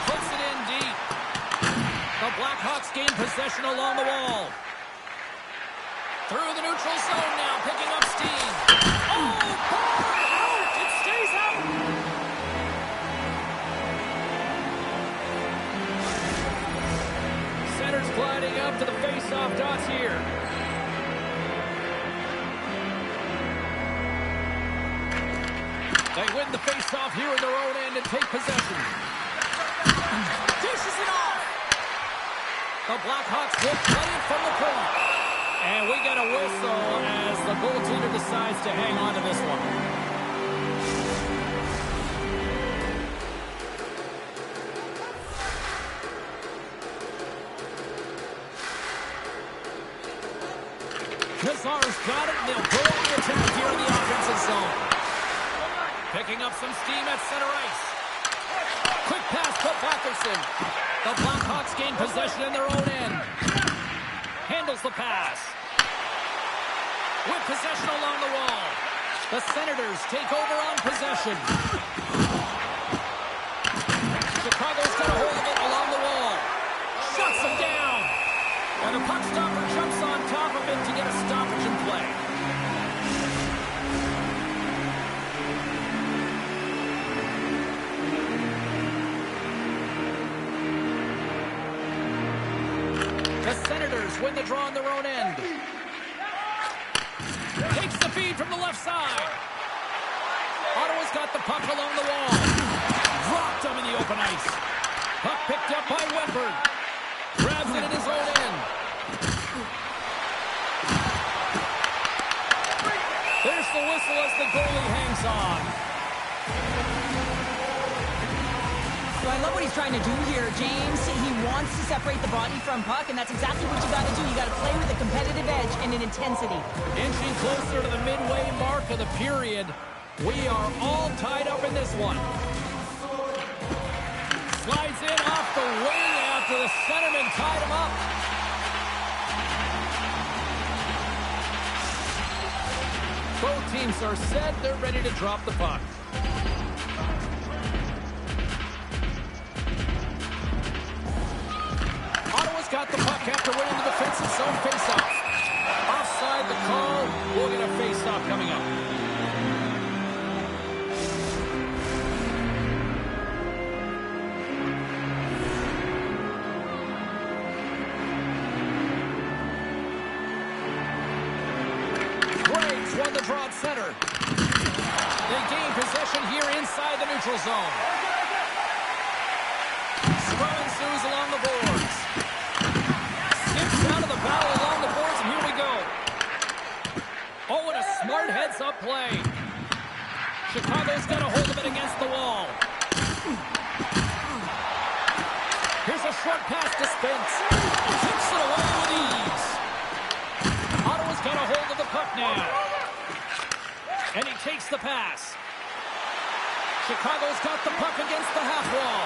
Puts it in deep. The Blackhawks gain possession along the wall. Through the neutral zone now, picking up steam. Oh, ball out! It stays out! Center's gliding up to the face-off dots here. They win the face-off here in their own end and take possession. Dishes it off! The Blackhawks will play it from the point. And we get a whistle as the goaltender decides to hang on to this one. Kazar's got it, and they'll go on the attack here in the offensive zone. Picking up some steam at center ice. Quick pass to Patterson. The Blackhawks gain possession in their own end. Handles the pass. With possession along the wall. The Senators take over on possession. Chicago's got a hold of it along the wall. Shuts them down. And the puck stopper jumps on top of it to get a stoppage in play. The Senators win the draw on their own end. Takes the feed from the left side. Ottawa's got the puck along the wall. Dropped him in the open ice. Puck picked up by Wentberg. Grabs it in his own end. There's the whistle as the goalie hangs on. So I love what he's trying to do here, James. He wants to separate the body from puck, and that's exactly what you got to do. You got to play with a competitive edge and an intensity. Inching closer to the midway mark of the period. We are all tied up in this one. Slides in off the wing after the centerman tied him up. Both teams are set. They're ready to drop the puck. Ottawa's got the puck after winning the defensive zone faceoff. Offside the call. We'll get a faceoff coming up. Won the draw at center. They gain possession here inside the neutral zone. Scrum ensues along the boards. Skips out of the battle along the boards, and here we go. Oh, and a smart heads-up play. Chicago's got a hold of it against the wall. Here's a short pass to Spence. Kicks it away with ease. Ottawa's got a hold of the puck now. And he takes the pass. Chicago's got the puck against the half wall.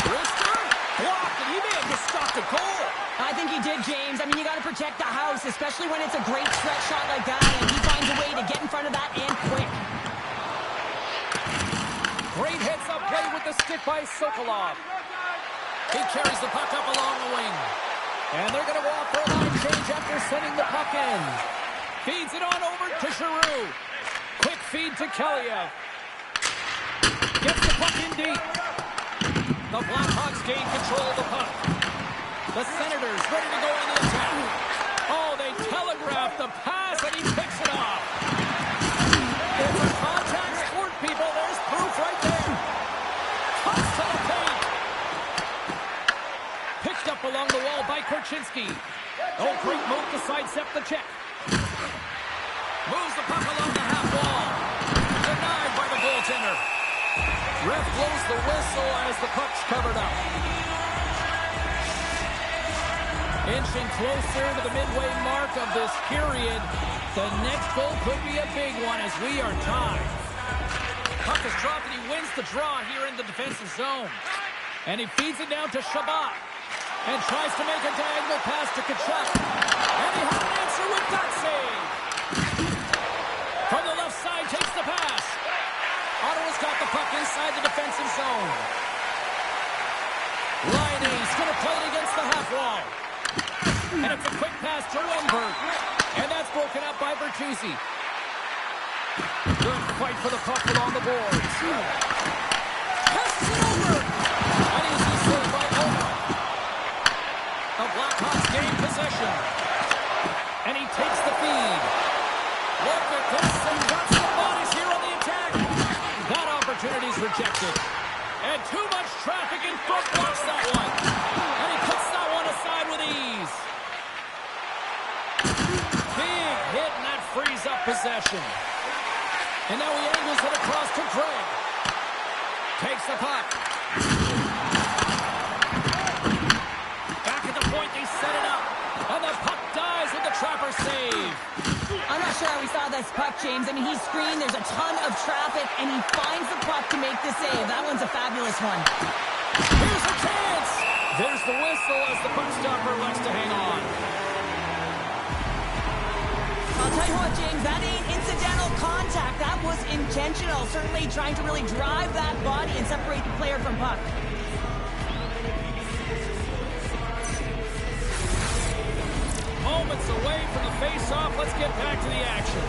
Brister blocked, and he may have just stopped a goal. I think he did, James. I mean, you got to protect the house, especially when it's a great stretch shot like that, and he finds a way to get in front of that and quick. Great heads-up play with the stick by Sokolov. He carries the puck up along the wing. And they're going to go off for a line change after sending the puck in. Feeds it on over to Giroux. Quick feed to Kaliev. Gets the puck in deep. The Blackhawks gain control of the puck. The Senators ready to go on the attack. Oh, they telegraph the pass, and he picks it off. It's a contact sport, people. There's proof right there. Toss to the paint. Picked up along the wall by Korchinski. Oh, great move to sidestep the check. Moves the puck along the half wall. Denied by the goaltender. Ref blows the whistle as the puck's covered up. Inching closer to the midway mark of this period. The next goal could be a big one as we are tied. Puck is dropped and he wins the draw here in the defensive zone. And he feeds it down to Shabbat. And tries to make a diagonal pass to Kachuk. And he has an answer with that save. From the left side, takes the pass. Ottawa's got the puck inside the defensive zone. Liney's going to play it against the half wall. And it's a quick pass to Wentberg. And that's broken up by Bertuzzi. Good fight for the puck along the boards. Passes it over. An easy save by Oda. The Blackhawks gain possession. And he takes the feed. Look at this, and got some bodies here on the attack. That opportunity's rejected. And too much traffic in front blocks that one. And he puts that one aside with ease. Big hit, and that frees up possession. And now he angles it across to Greg. Takes the puck. Back at the point, they set it up. And the puck dies with the trapper save. I I'm not sure how we saw this puck, James. I mean, he's screened, there's a ton of traffic, and he finds the puck to make the save. That one's a fabulous one. Here's a chance! There's the whistle as the puck stopper likes to hang on. I'll tell you what, James, that ain't incidental contact. That was intentional. Certainly trying to really drive that body and separate the player from puck. Moments away from the face-off. Let's get back to the action.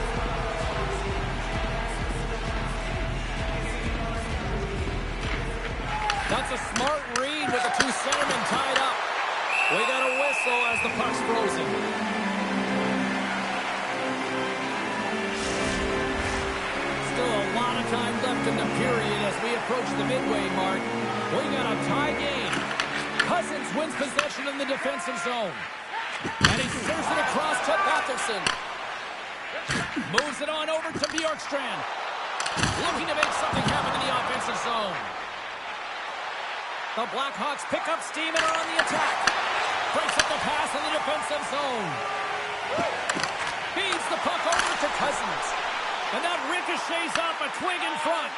That's a smart read with the two centermen tied up. We got a whistle as the puck's frozen. Still a lot of time left in the period as we approach the midway mark. We got a tie game. Cousins wins possession in the defensive zone. And he serves it across to Batherson. Moves it on over to Bjorkstrand. Looking to make something happen in the offensive zone. The Blackhawks pick up steam and are on the attack. Breaks up the pass in the defensive zone. Feeds the puck over to Cousins. And that ricochets off a twig in front.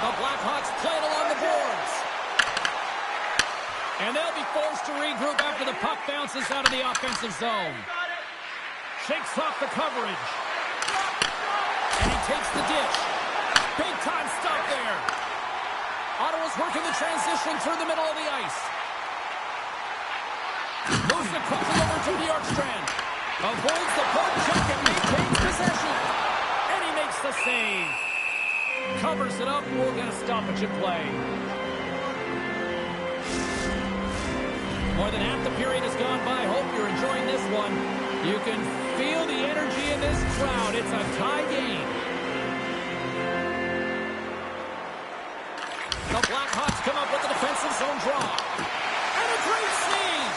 The Blackhawks play it along the boards. And they'll be forced to regroup after the puck bounces out of the offensive zone. Shakes off the coverage. And he takes the dish. Big time stop there. Ottawa's working the transition through the middle of the ice. Moves it quickly over to Bjorkstrand. Avoids the poke check and maintains possession. And he makes the save. Covers it up. We'll get a stoppage in play. More than half the period has gone by. Hope you're enjoying this one. You can feel the energy in this crowd. It's a tie game. The Blackhawks come up with a defensive zone draw. And a great save.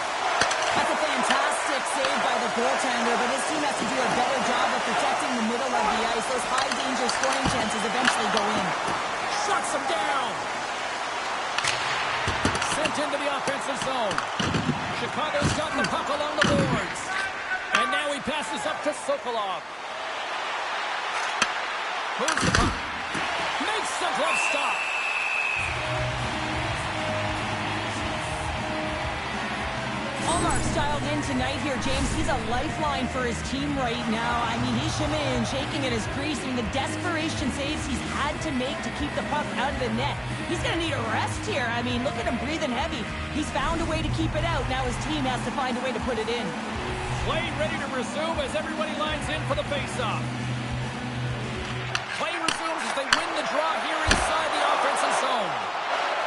That's a fantastic save by the goaltender, but his team has to do a better job of protecting the middle of the ice. Those high-danger scoring chances eventually go in. Shuts him down. Sent into the offensive zone. Chicago's got the puck along the boards. And now he passes up to Sokolov. Moves the puck. Makes the glove stop. Allmark's dialed in tonight here, James. He's a lifeline for his team right now. I mean, he's shimmying and shaking at his crease. I mean, the desperation saves he's had to make to keep the puck out of the net. He's going to need a rest here. I mean, look at him breathing heavy. He's found a way to keep it out. Now his team has to find a way to put it in. Play ready to resume as everybody lines in for the faceoff. Play resumes as they win the draw here inside the offensive zone.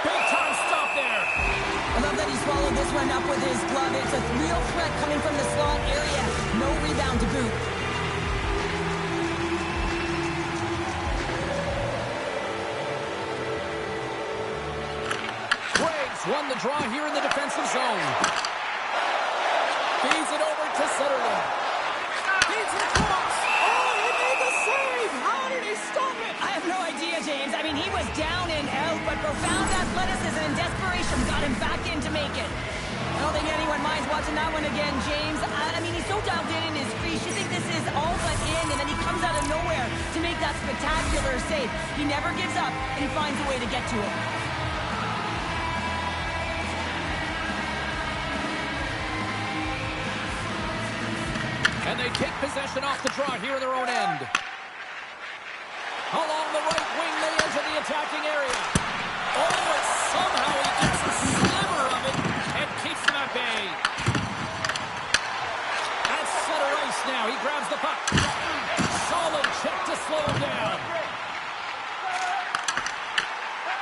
Big time stop there. I love that he swallowed this one up with his glove. It's a real threat coming from the slot area. No rebound to boot. Greg's won the draw here in the defensive zone. Feeds it over to Sutherland. Feeds it across. Oh, he made the save. How did he stop it? I have no idea, James. I mean, he was down and out, but profound athleticism and desperation got him back in to make it. I don't think anyone minds watching that one again, James. I mean, he's so dialed in his crease. You think this is all but in, and then he comes out of nowhere to make that spectacular save. He never gives up, and he finds a way to get to it. And they take possession off the draw here in their own end. Along the right wing, they enter the attacking area. Oh, and somehow he gets a sliver of it and keeps them at bay. At center ice now, he grabs the puck. Solid check to slow him down.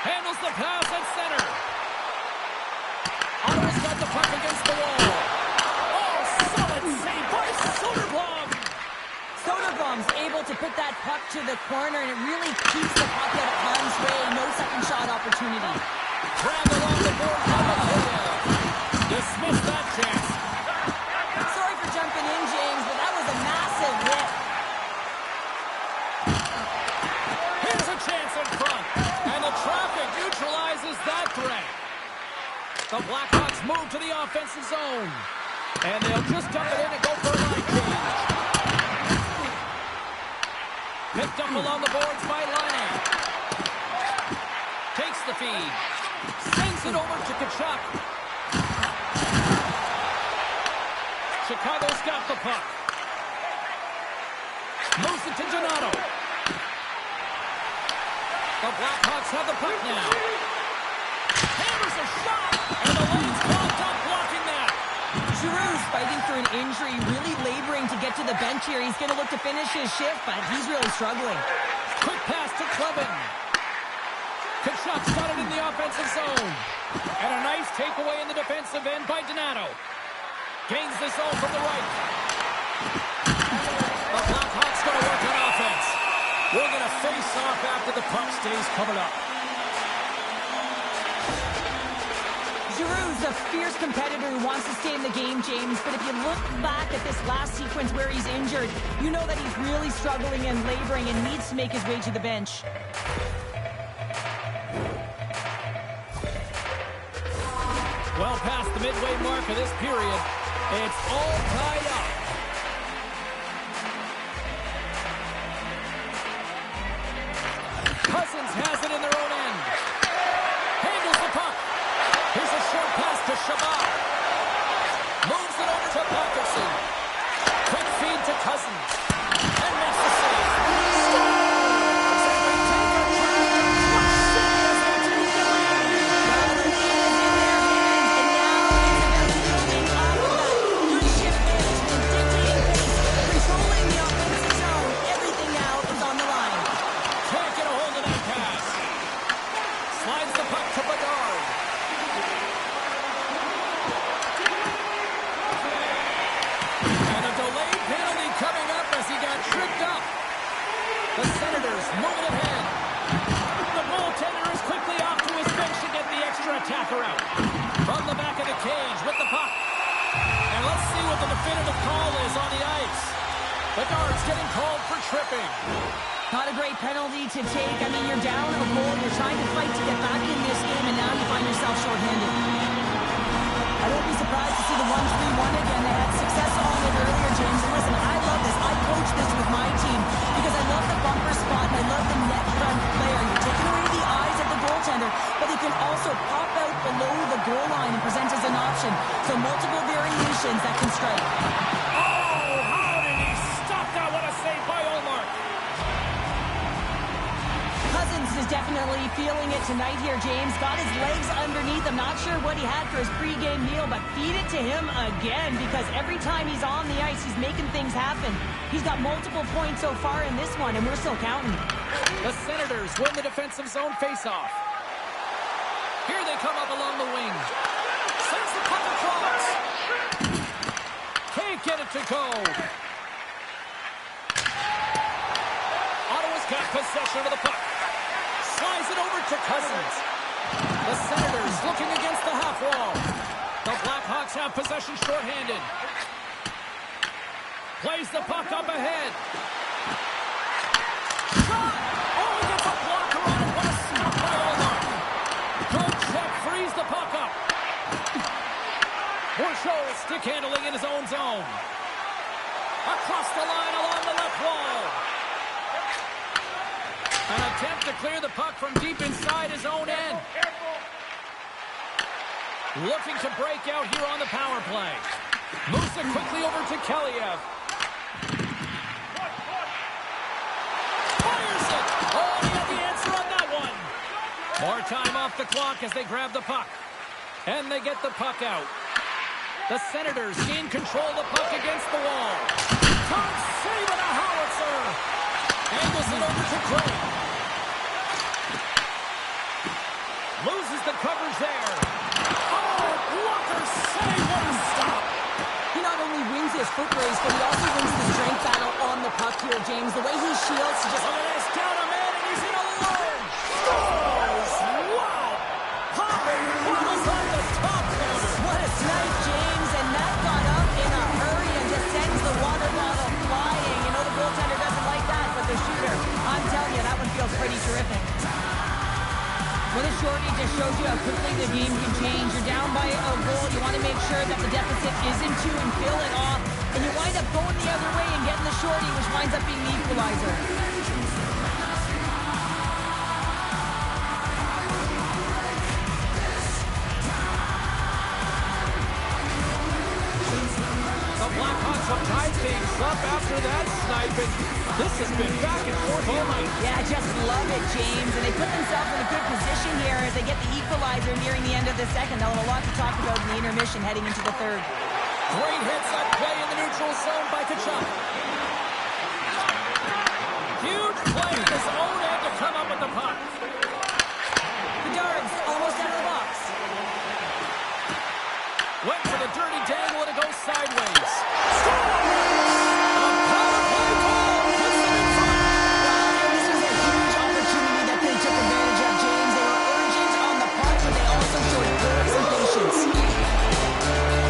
Handles the pass at center. Ottawa's got the puck against the wall. Oh, solid save by Soderblom. Soderblom's able to put that puck to the corner, and it really keeps the puck out of harm's way. No second shot opportunity. Dragged along the board by McKay. Dismissed that chance. Sorry for jumping in, James, but that was a massive hit. Here's a chance in front. And the traffic neutralizes that threat. The Blackhawks move to the offensive zone. And they'll just dump it in and go for a line change. Picked up along the boards by Laine. Takes the feed. Sends it over to Tkachuk. Chicago's got the puck. Moves it to Donato. The Blackhawks have the puck now. Hammers a shot, and the lane's clogged up, blocking that. Giroux's fighting through an injury, really laboring to get to the bench here. He's going to look to finish his shift, but he's really struggling. Quick pass to Clevin. Tkachuk's got it in the offensive zone. And a nice takeaway in the defensive end by Donato. Gains the zone from the right. The Blackhawks going to work on offense. We're going to face off after the puck stays covered up. Giroux's a fierce competitor who wants to stay in the game, James, but if you look back at this last sequence where he's injured, you know that he's really struggling and laboring and needs to make his way to the bench. Well past the midway mark of this period, it's all tied up. Cousins has it in their own end. Handles the puck. Here's a short pass to Chabot. Moves it over to Parkinson. Quick feed to Cousins. And makes the save. Scores! And we take a drive to Clutch City as they take the lead. Well, the lead is in their hands, and now it's about building off of that. Good shift management, dictating pace, controlling the offensive zone. Everything now is on the line. Can't get a hold of that pass. Slides the puck to Bedard. And a delayed penalty coming up as he got tripped up. The Senators move ahead. The goaltender is quickly off to his bench to get the extra attacker out. From the back of the cage with the puck. And let's see what the definitive call is on the ice. Bedard's getting called for tripping. Not a great penalty to take. I mean, you're down a goal. You're trying to fight to get back in this game, and now you find yourself shorthanded. I won't be surprised to see the 1-3-1 again. They had success on it earlier, James. And listen, I love this. I coach this with my team because I love the bumper spot and I love the net front player. You're taking away the eyes of the goaltender, but he can also pop out below the goal line and present as an option. So multiple variations that can strike. Oh, how did he stop that? What a save by Omar. Cousins is definitely feeling it tonight here, James. Got his legs underneath. I'm not sure what he had for his pregame meal, but feed it to him again because every time he's on the ice, he's making things happen. He's got multiple points so far in this one, and we're still counting. The Senators win the defensive zone faceoff. Here they come up along the wing. Sends the puck across. Can't get it to go. Ottawa's got possession of the puck. Slides it over to Cousins. The Senators looking against the half wall. The Blackhawks have possession shorthanded. Plays the puck up ahead. Shot! Oh, he gets a blocker on it. What a stop by Omar. Good check, frees the puck up. Bourchot stick handling in his own zone. Across the line along the left wall. An attempt to clear the puck from deep inside his own end. Looking to break out here on the power play. Moves it quickly over to Kaliev. Fires it! Oh, he had the answer on that one. More time off the clock as they grab the puck. And they get the puck out. The Senators gain control of the puck against the wall. Tom saving a howitzer. Angles it over to Craig. Loses the coverage there. Oh, blocker save. What a stop. He not only wins his foot race, but he also wins the strength battle on the puck here, James. The way he shields to just... Look at this, down a man, and he's in a lurch. Scores! Wow! Hopping was on the top counter. What a snipe, James, and that got up in a hurry and just sends the water bottle flying. You know the goaltender doesn't like that, but the shooter, I'm telling you, that one feels pretty terrific. What a shorty to shows you how quickly the game can change. You're down by a goal. You want to make sure that the deficit isn't two and fill it off. And you wind up going the other way and getting the shorty, which winds up being the equalizer. The Blackhawks have tied things up after that sniping. This has been back and forth all night. Yeah, I just love it, James. And they put themselves in a good position here as they get the equalizer nearing the end of the second. They'll have a lot to talk about in the intermission heading into the third. Great hits on play in the neutral zone by Kachuk. Huge play in his own end to come up with the puck. Bedard's almost out of the box. Went for the dirty dangle and it goes sideways. This was a huge opportunity that they took advantage of, James. They were urgent on the puck, but they also showed poise and patience.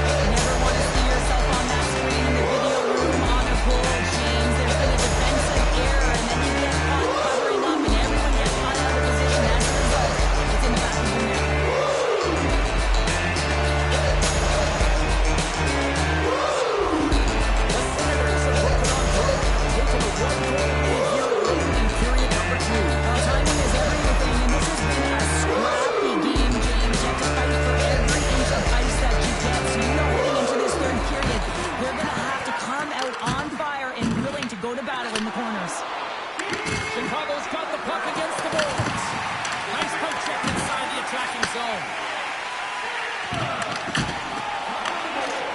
You never want to see yourself on that screen in the video room on a goal, James. There's been a defensive error, and then you get caught covering up, and everyone gets caught out of position. As a result, it's in the back of the net. Chicago's got the puck against the boards. Nice poke check inside the attacking zone.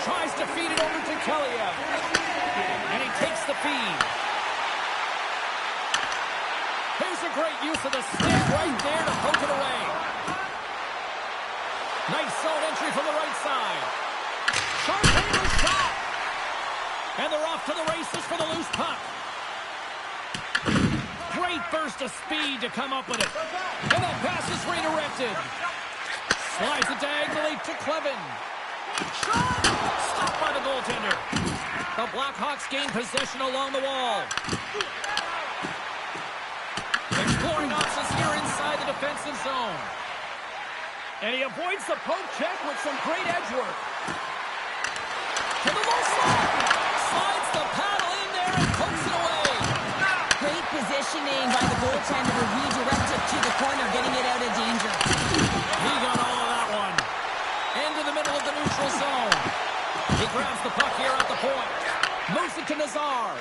Tries to feed it over to Kaliev. And he takes the feed. Here's a great use of the stick right there to poke it away. Nice zone entry from the right side. Sharp handle shot. And they're off to the races for the loose puck. Great burst of speed to come up with it. And that pass is redirected. Slides it diagonally to Clevin. Stopped by the goaltender. The Blackhawks gain possession along the wall. Exploring options here inside the defensive zone. And he avoids the poke check with some great edge work. To the low slide. Slides the paddle in there and pokes it away. Great positioning by the goaltender to redirect it to the corner, getting it out of danger. He got all of that one. Into the middle of the neutral zone. He grabs the puck here at the point. Moves it to Nazar.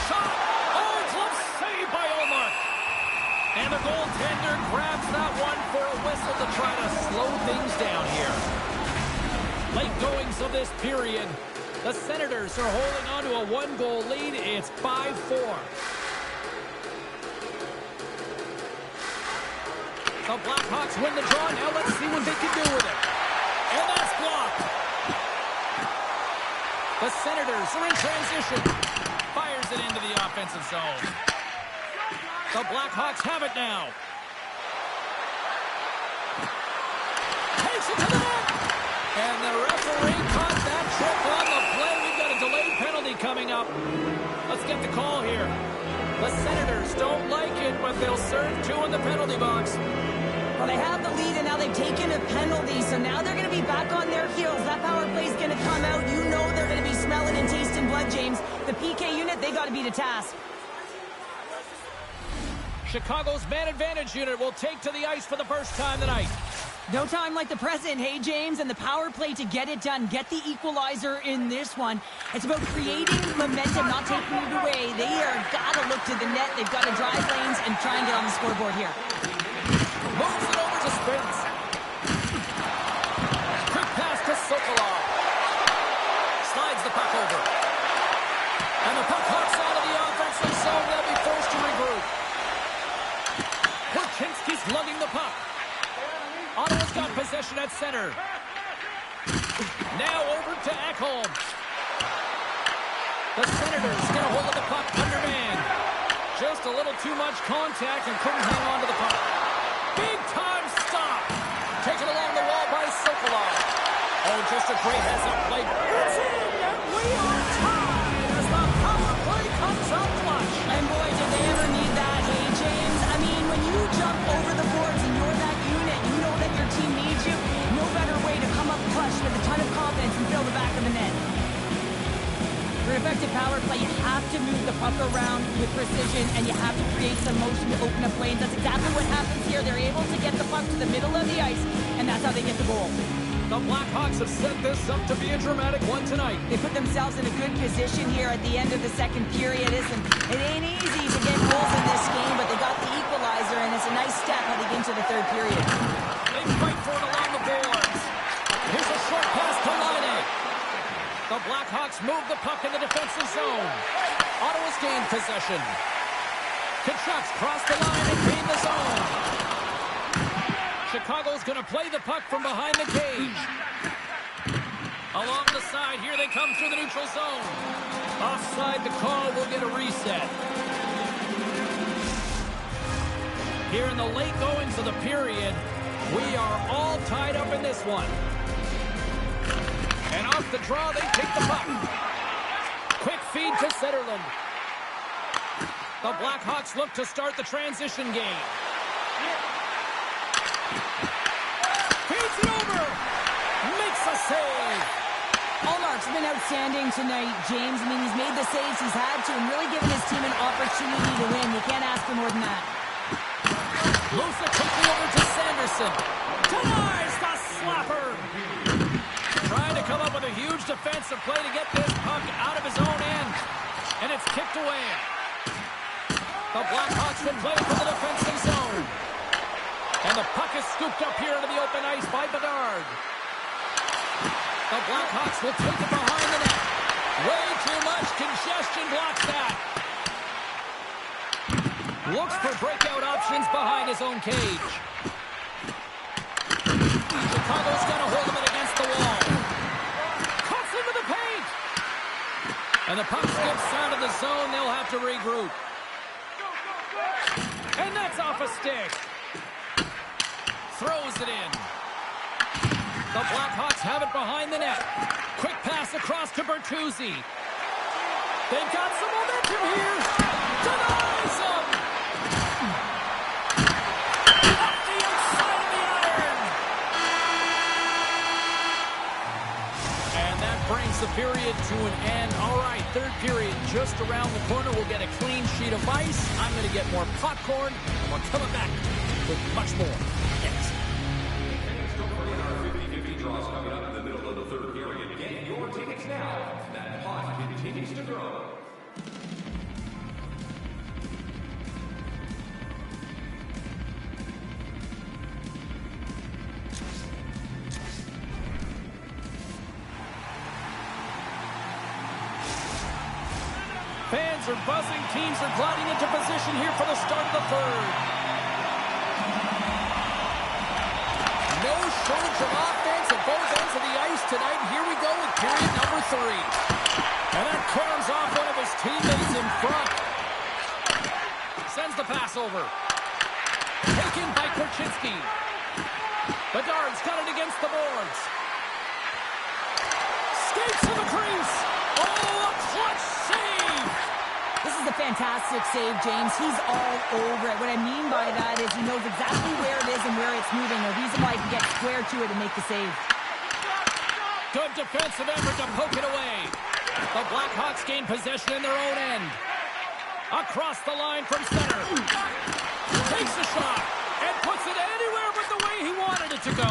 Shot. Oh, glove saved by Omar. And the goaltender grabs that one for a whistle to try to slow things down here. Late goings of this period. The Senators are holding on to a one-goal lead. It's 5-4. The Blackhawks win the draw. Now let's see what they can do with it. And that's blocked. The Senators are in transition. Fires it into the offensive zone. The Blackhawks have it now. Takes it to the net. And the referee caught that trick on the play. We've got a delayed penalty coming up. Let's get the call here. The Senators don't like it, but they'll serve two in the penalty box. Well, they have the lead, and now they've taken a penalty, so now they're going to be back on their heels. That power play's going to come out. You know they're going to be smelling and tasting blood, James. The PK unit, they got to be the task. Chicago's man advantage unit will take to the ice for the first time tonight. No time like the present, hey, James, and the power play to get it done. Get the equalizer in this one. It's about creating momentum, not taking it away. They are got to look to the net. They've got to drive lanes and try and get on the scoreboard here. Moves it over to Spence. Quick pass to Sokolov. Slides the puck over. And the puck hops out of the offensive zone. They'll be forced to regroup. Korchinski's lugging the puck. Ottawa's got possession at center. Now over to Ekholm. The Senators get a hold of the puck underman. Just a little too much contact and couldn't hang on to the puck. Big time stop. Taken along the wall by Sokolov. Oh, just a great heads-up play. It's in, and we are tied as the power play comes out clutch. And boy, did they ever need that, hey, James. I mean, when you jump over the boards move the puck around with precision, and you have to create some motion to open up lanes. That's exactly what happens here. They're able to get the puck to the middle of the ice, and that's how they get the goal. The Blackhawks have set this up to be a dramatic one tonight. They put themselves in a good position here at the end of the second period. Listen, it ain't easy to get goals in this game, but they got the equalizer, and it's a nice step heading into the third period. They fight for it along the boards. Here's a short pass to Laine. The Blackhawks move the puck in the defensive zone. Ottawa's gained possession. Tkachuk's crossed the line and gained the zone. Chicago's going to play the puck from behind the cage. Along the side, here they come through the neutral zone. Offside the call, will get a reset. Here in the late goings of the period, we are all tied up in this one. And off the draw, they take the puck. Quick feed to Zetterlund. The Blackhawks look to start the transition game. Feeds it over. Makes a save. Ullmark's been outstanding tonight, James. I mean, he's made the saves he's had to and really given his team an opportunity to win. You can't ask for more than that. Moves the taking over to Sanderson. Denies the slapper. Trying to come up with a huge defensive play to get this puck out of his own end. And it's kicked away. The Blackhawks will play for the defensive zone. And the puck is scooped up here into the open ice by Bedard. The Blackhawks will take it behind the net. Way too much congestion blocks that. Looks for breakout options behind his own cage. Chicago's got a hold of it against the wall. Cuts into the paint. And the puck skips out of the zone. They'll have to regroup. And that's off a stick. Throws it in. The Blackhawks have it behind the net. Quick pass across to Bertuzzi. They've got some momentum here. Denies him. Up the outside of the iron. And that brings the period to an end. All right, third period just around the corner. We'll get a clean sheet of ice. I'm going to get more popcorn. And we're coming back with much more next. Draws coming up in the middle of the third period. Get your tickets now. That pot continues to grow. Fans are buzzing. Teams are gliding into position here for the start of the third. No shortage of offense at both ends of the ice tonight. Here we go with period number 3. And that corners off one of his teammates in front. Sends the pass over. Taken by Korchinski. Bedard's got it against the boards. Skates to the crease. Oh, a clutch save. This is a fantastic save, James. He's all over it. What I mean by that is he knows exactly where it is and where it's moving. A reason why he can get square to it and make the save. Good defensive effort to poke it away. The Blackhawks gain possession in their own end. Across the line from center. Takes a shot and puts it anywhere but the way he wanted it to go.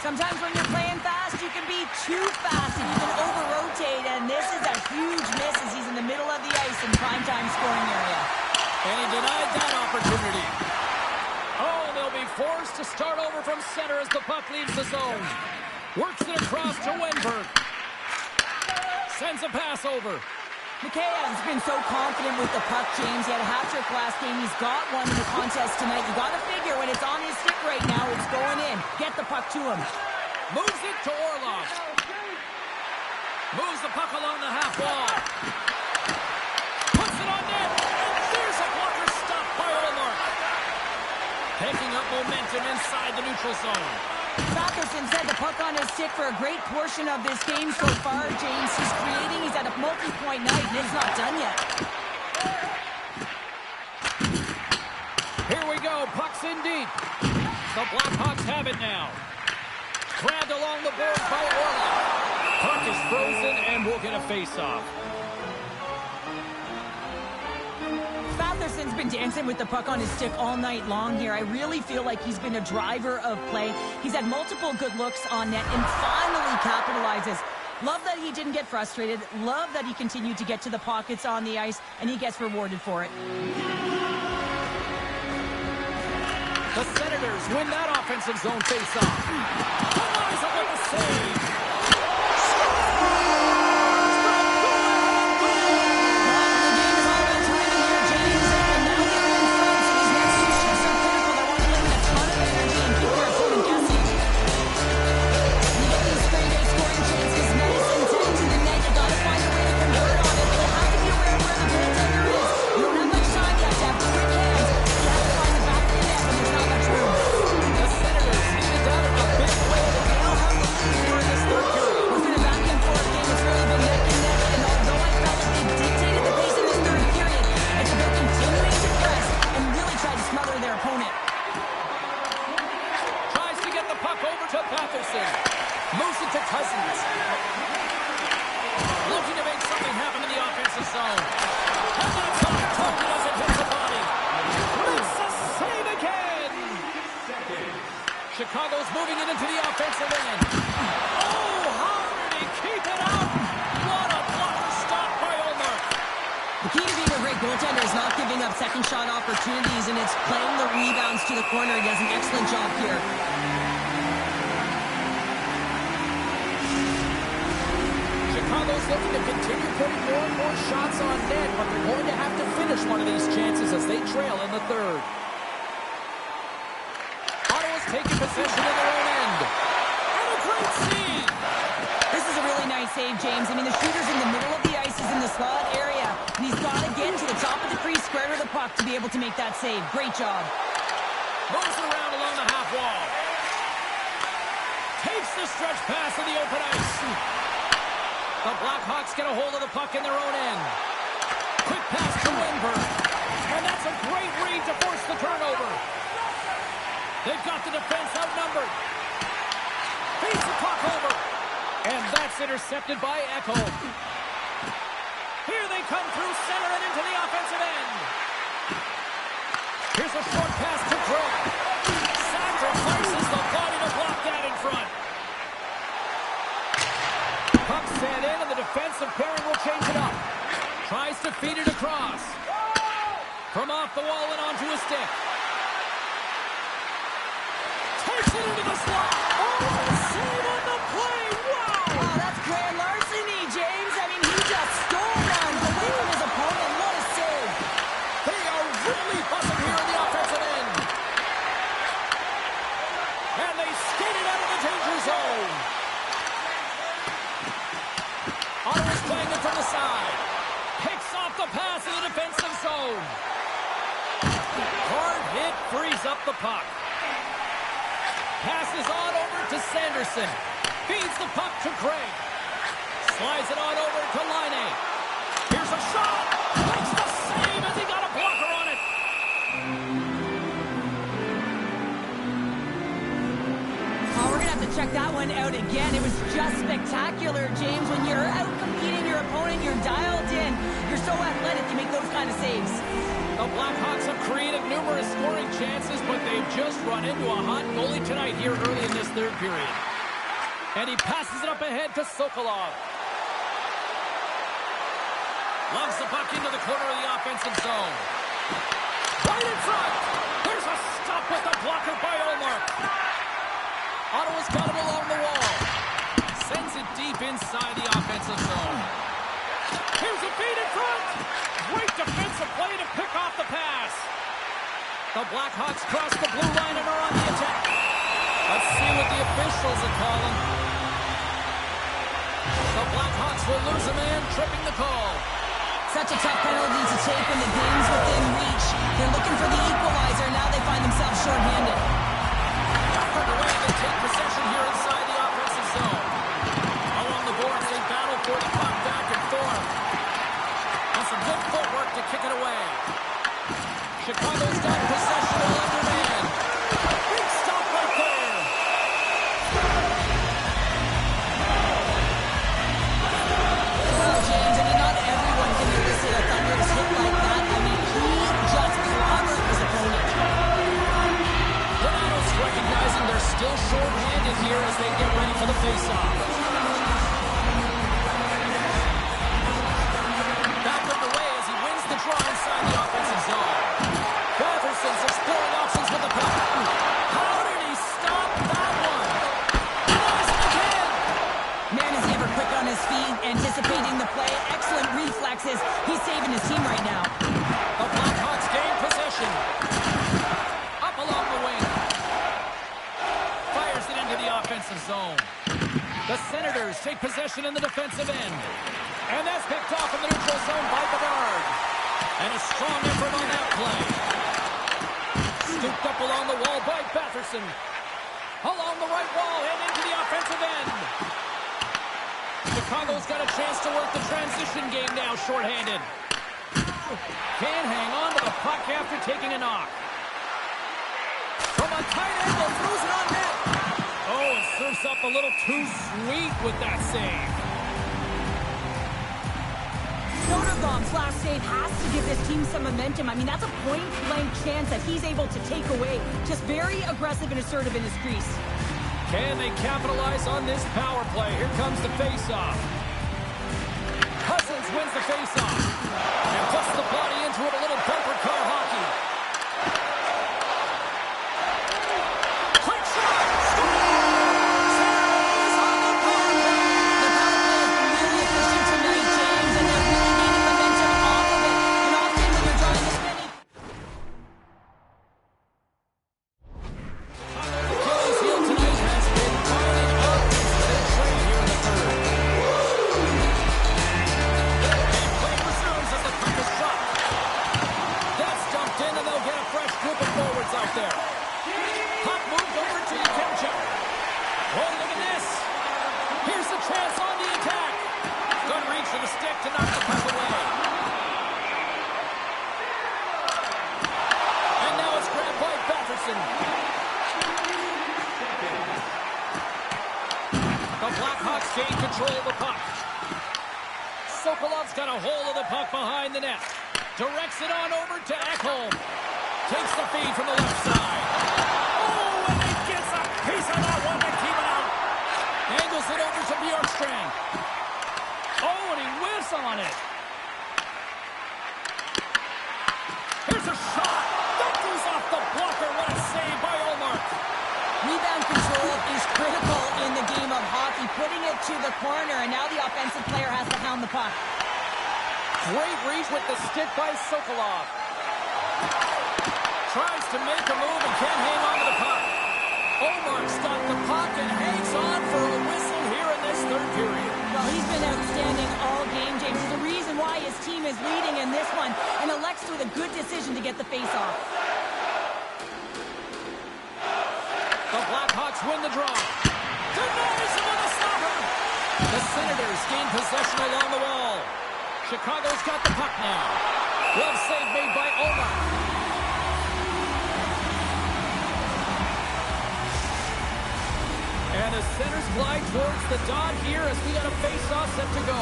Sometimes when you're playing fast, you can be too fast and you can over-rotate, and this is a huge miss as he's in the middle of the ice in primetime scoring area. And he denied that opportunity. Oh, they'll be forced to start over from center as the puck leaves the zone. Works it across to Wenberg. Sends a pass over. Mikheyev's been so confident with the puck, James. He had a hat-trick last game. He's got one in the contest tonight. You got to figure when it's on his stick right now, it's going in. Get the puck to him. Moves it to Orlov. Moves the puck along the half wall. Puts it on net. And there's a blocker stopped by Ullmark. Picking up momentum inside the neutral zone. Sakerson's had the puck on his stick for a great portion of this game so far, James. He's creating. He's at a multi-point night, and it's not done yet. Here we go. Puck's in deep. The Blackhawks have it now. Grabbed along the board by Orlov. Puck is frozen, and we'll get a face-off. Sanderson's been dancing with the puck on his stick all night long here. I really feel like he's been a driver of play. He's had multiple good looks on net and finally capitalizes. Love that he didn't get frustrated. Love that he continued to get to the pockets on the ice, and he gets rewarded for it. The Senators win that offensive zone faceoff. Ties up with the save. Moves it to Cousins. Looking to make something happen in the offensive zone. And that's on target as it hits the body. Makes a save again. Chicago's moving it into the offensive end. Oh, how did he keep it out? What a blocker stop by Omar. The key to being a great goaltender is not giving up second shot opportunities, and it's playing the rebounds to the corner. He does an excellent job here. Chicago's looking to continue putting more and more shots on net, but they're going to have to finish one of these chances as they trail in the third. Ottawa's taking possession of their own end. And a great save! This is a really nice save, James. I mean, the shooter's in the middle of the ice. He's in the slot area, and he's got to get to the top of the crease, square to the puck to be able to make that save. Great job. Moves it around along the half wall. Takes the stretch pass in the open ice. The Blackhawks get a hold of the puck in their own end. Quick pass to Wenberg. And that's a great read to force the turnover. They've got the defense outnumbered. Feeds the puck over. And that's intercepted by Echo. Here they come through center and into the offensive end. Here's a short pass to Gray. Sacrifices the body to block that in front. Puck sent in, and the defensive pairing will change it up. Tries to feed it across. From off the wall and onto a stick. Takes it into the slot. Oh, save on the play. Wow! Wow, that's grand larceny, James. I mean, he just stole one away from his opponent. What a save. They are really buzzing here in the offensive end. And they skate it out of the danger zone. Ottawa's playing it from the side. Picks off the pass in the defensive zone. Hard hit frees up the puck. Passes on over to Sanderson. Feeds the puck to Craig. Slides it on over to Laine. Here's a shot. Makes the save as he got a blocker on it. Oh, we're going to have to check that one out again. It was just spectacular, James. When you're out competing your opponent, you're dialed in. You're so athletic, you make those kind of saves. The Blackhawks have created numerous scoring chances, but they've just run into a hot goalie tonight here early in this third period. And he passes it up ahead to Sokolov. Loves the puck into the corner of the offensive zone. Right in front. There's a stop with the blocker by Omar. Ottawa's got it along the wall. Sends it deep inside the offensive zone. Here's a feed in front. Great defensive play to pick off the pass. The Blackhawks cross the blue line and are on the attack. Let's see what the officials are calling. The Blackhawks will lose a man, tripping the call. Such a tough penalty to take when the game's within reach. They're looking for the equalizer. Now they find themselves shorthanded. Underway, they take possession here inside the offensive zone. Along the boards, they battle for the puck back and forth. And some good footwork to kick it away. Chicago's got possession of underman. Big stop right there. Well, James, I mean, not everyone can elicit a thunderous hit like that. I mean, he just misses. He's saving his team right now. The Blackhawks gain possession. Up along the wing. Fires it into the offensive zone. The Senators take possession in the defensive end. And that's picked off in the neutral zone by Bedard. And a strong effort on that play. Scooped up along the wall by Batherson. Along the right wall and into the offensive end. Chicago's got a chance to work the transition game now, shorthanded. Can't hang on to the puck after taking a knock. From a tight angle, throws it on net. Oh, it serves up a little too sweet with that save. Soderblom's last save has to give this team some momentum. I mean, that's a point-blank chance that he's able to take away. Just very aggressive and assertive in his crease. Can they capitalize on this power play? Here comes the face-off. Cousins wins the face-off. And puts the body into it, a little bumper car hockey. Quick shot! Scores! Senators on the power play! The power play has been really efficient tonight, James, and they're really gaining momentum off of it. And often when you're drawing this many... Achilles heel tonight has been firing up instead of trade here in the third. And play resumes as the puck is dropped. That's dumped in, and they'll get a fresh group of forwards out there. Puck moved over to Ukemchuk. Oh, look at this. Here's the chance on the attack. Good reach for the stick to knock the puck away. And now it's grabbed by Batherson. The Blackhawks gain control of the puck. Sokolov's got a hold of the puck behind the net. Directs it on over to Ekholm. Takes the feed from the left side. Oh, and he gets a piece of that one to keep it out. Angles it over to Bjorkstrand. Oh, and he whiffs on it. Here's a shot. That goes off the blocker. What a save by Olmark. Rebound control is critical in the game of hockey. Putting it to the corner, and now the offensive player has to hound the puck. Great reach with the stick by Sokolov. Tries to make a move and can't hang on to the puck. Olmark's got the puck and hangs on for a whistle here in this third period. Well, he's been outstanding all game, James. There's a reason why his team is leading in this one, and elects with a good decision to get the face-off. The Blackhawks win the draw. Denies him with a stopper. The Senators gain possession along the wall. Chicago's got the puck now. Glove save made by Olmark. And the centers glide towards the dot here as we got a face-off set to go.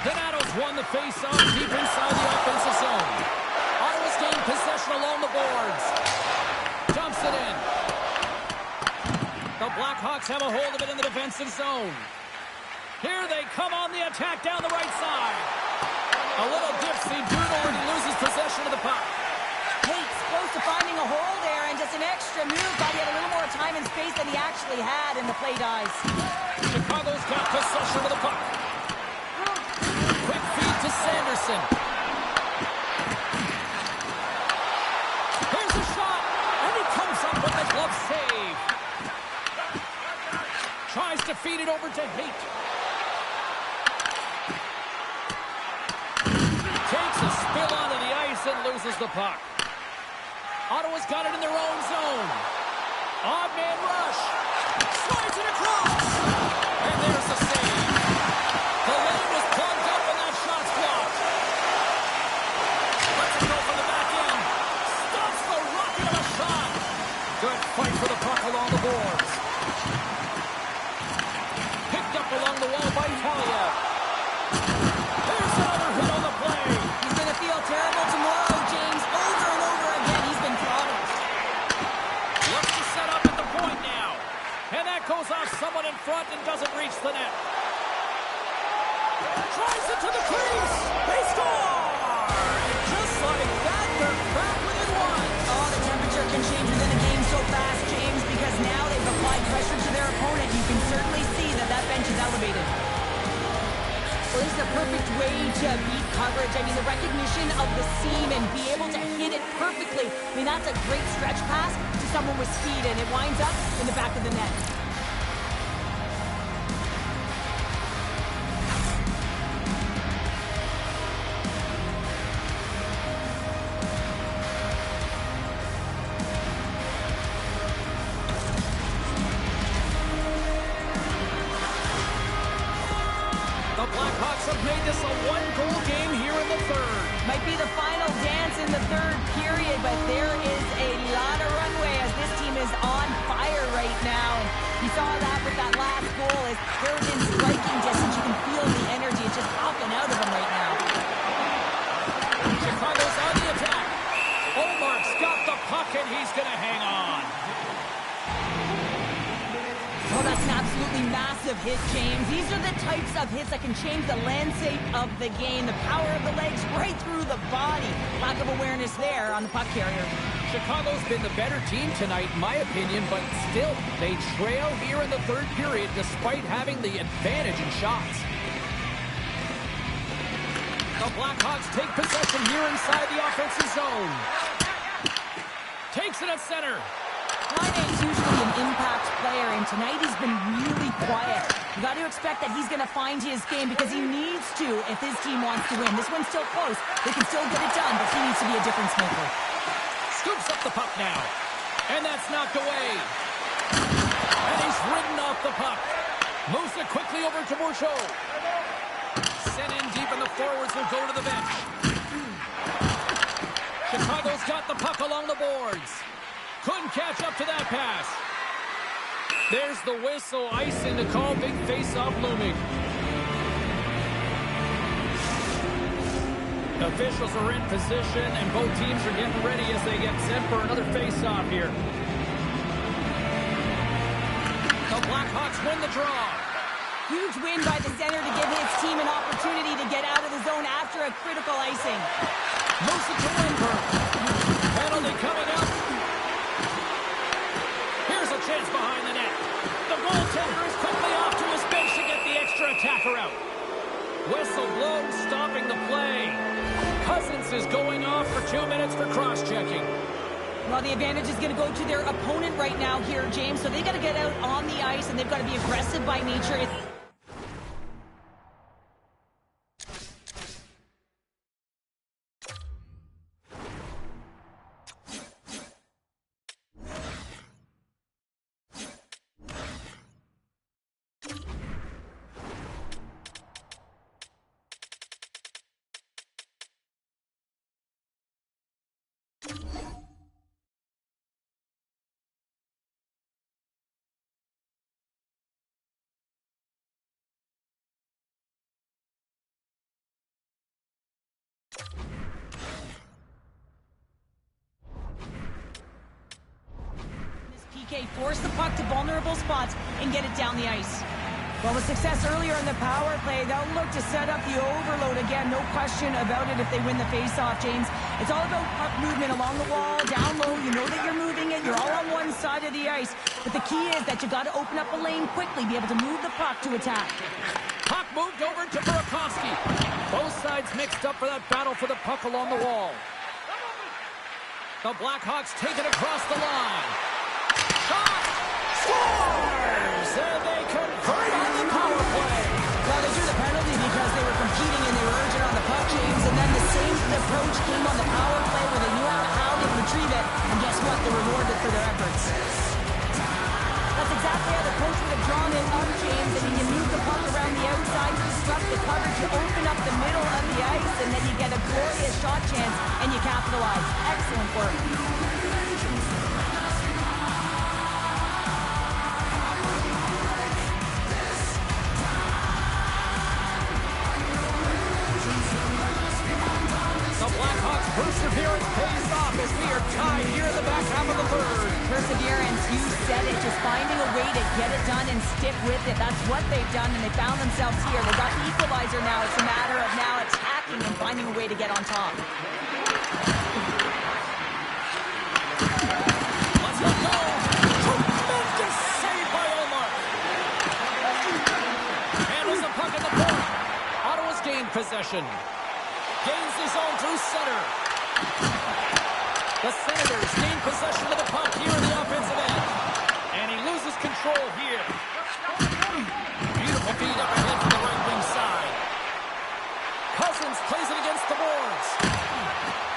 Donato's won the face-off deep inside the offensive zone. Ottawa's gained possession along the boards. Dumps it in. The Blackhawks have a hold of it in the defensive zone. Here they come on the attack down the right side. A little dipsy doodle when he loses possession of the puck. Hate's close to finding a hole there, and just an extra move. Thought he had a little more time and space than he actually had, and the play dies. Chicago's got possession of the puck. Quick feed to Sanderson. Here's a shot, and he comes up with a glove save. Tries to feed it over to Haight. Takes a spill onto the ice and loses the puck. Ottawa's got it in their own zone. Odd man rush. Slides it across. And there's the save. The lane was plugged up and that shot's blocked. Lets it go from the back end. Stops the rocket of a shot. Good fight for the puck along the boards. Picked up along the wall by Kaliev. There's another hit on the play. He's going to feel terrible tomorrow, James. Over and over again, he's been throttled. Looks to set up at the point now. And that goes off someone in front and doesn't reach the net. Tries it to the crease. They score! And just like that, they're back within one. Oh, the temperature can change within a game so fast, James, because now they've applied pressure to their opponent. You can certainly see that that bench is elevated. perfect way to beat coverage. I mean, the recognition of the seam and be able to hit it perfectly. I mean, that's a great stretch pass to someone with speed, and it winds up in the back of the net. The Blackhawks have made this a one-goal game here in the third. Might be the final dance in the third period, but there is a lot of runway as this team is on fire right now. And you saw that with that last goal. As they're in striking distance, you can feel the energy. It's just popping out of them right now. Chicago's on the attack. Omark's got the puck, and he's going to hang on. Oh, that's an absolutely massive hit, James. These are the types of hits that can change the landscape of the game. The power of the legs right through the body. Lack of awareness there on the puck carrier. Chicago's been the better team tonight, in my opinion, but still, they trail here in the third period despite having the advantage in shots. The Blackhawks take possession here inside the offensive zone. Takes it at center. Heine's usually an impact player, and tonight he's been really quiet. You got to expect that he's going to find his game because he needs to if his team wants to win. This one's still close. They can still get it done, but he needs to be a difference maker. Scoops up the puck now. And that's knocked away. And he's ridden off the puck. Moves it quickly over to Bourgeau. Sent in deep, and the forwards will go to the bench. Chicago's got the puck along the boards. Couldn't catch up to that pass. There's the whistle, icing to call, big face-off looming. Officials are in position, and both teams are getting ready as they get set for another face-off here. The Blackhawks win the draw. Huge win by the center to give his team an opportunity to get out of the zone after a critical icing. Moves it to Lindbergh. Penalty coming up. Here's a chance behind the net. The goaltender is quickly off to his bench to get the extra attacker out. Whistle blown, stopping the play. Cousins is going off for 2 minutes for cross-checking. Well, the advantage is going to go to their opponent right now here, James, so they got to get out on the ice, and they've got to be aggressive by nature. PK force the puck to vulnerable spots and get it down the ice. Well, with success earlier in the power play, they'll look to set up the overload again. No question about it if they win the face-off, James. It's all about puck movement along the wall, down low. You know that you're moving it. You're all on one side of the ice. But the key is that you got to open up a lane quickly, be able to move the puck to attack. Puck moved over to Burakovsky. Both sides mixed up for that battle for the puck along the wall. The Blackhawks take it across the line. Shot! Scores! And they convert on the power play. Well, they drew the penalty because they were competing and they were urgent on the puck, James. And then the same approach came on the power play where they knew how to retrieve it. And guess what? They were rewarded for their efforts. That's exactly how the coach would have drawn it up, James. And you move the puck around the outside, disrupt the coverage, you open up the middle of the ice, and then you get a glorious shot chance, and you capitalize. Excellent work. The Blackhawks' perseverance pays off as we are tied here in the back half of the third. Perseverance, you said it, just finding a way to get it done and stick with it. That's what they've done, and they found themselves here. They got the equalizer now. It's a matter of now attacking and finding a way to get on top. Let's let go. Tremendous save by Omar. Handles the puck in the corner. Ottawa's gained possession. possession. Gains the zone through center. The Senators gain possession of the puck here in the offensive end. And he loses control here. Beautiful feed up ahead from the right wing side. Cousins plays it against the boards.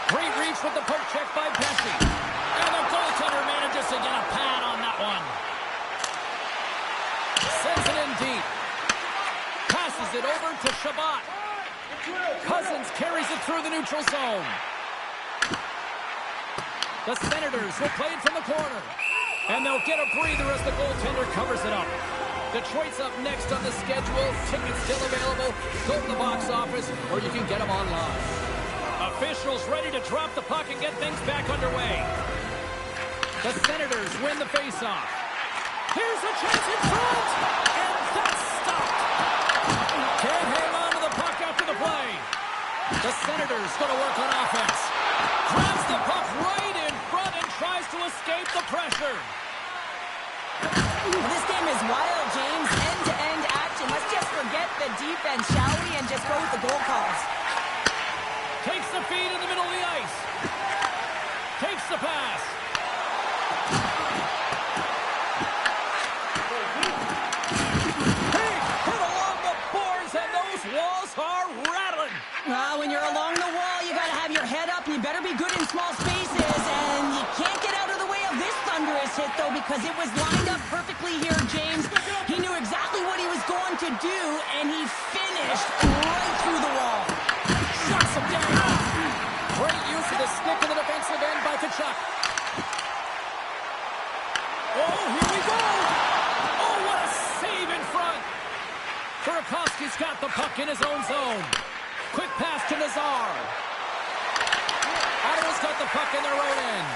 Great reach with the poke check by Pesci. And the goaltender manages to get a pad on that one. Sends it in deep. Passes it over to Shabbat. Cousins carries it through the neutral zone. The Senators will play it from the corner. And they'll get a breather as the goaltender covers it up. Detroit's up next on the schedule. Tickets still available. Go to the box office, or you can get them online. Officials ready to drop the puck and get things back underway. The Senators win the faceoff. Here's a chance in front, and that's stopped. Can't hang on to the puck after the play. The Senators going to work on offense. Grabs the puck right in front and tries to escape the pressure. Well, this game is wild, James. End-to-end action. Let's just forget the defense, shall we, and just go with the goal calls. Takes the feed in the middle of the ice. Takes the pass. Hey, hit along the boards, and those walls are rattling. When you're along the wall, you got to have your head up. You better be good in small spaces, and you can't get out of the way of this thunderous hit, though, because it was lined up perfectly here, James. He knew exactly what he was going to do, and he finished right through the wall. Shuts him down. Great use of the stick in the defensive end by Tkachuk. Oh, here we go. Oh, what a save in front. Burakovsky's got the puck in his own zone. Quick pass to Nazar. Ottawa's got the puck in their own end.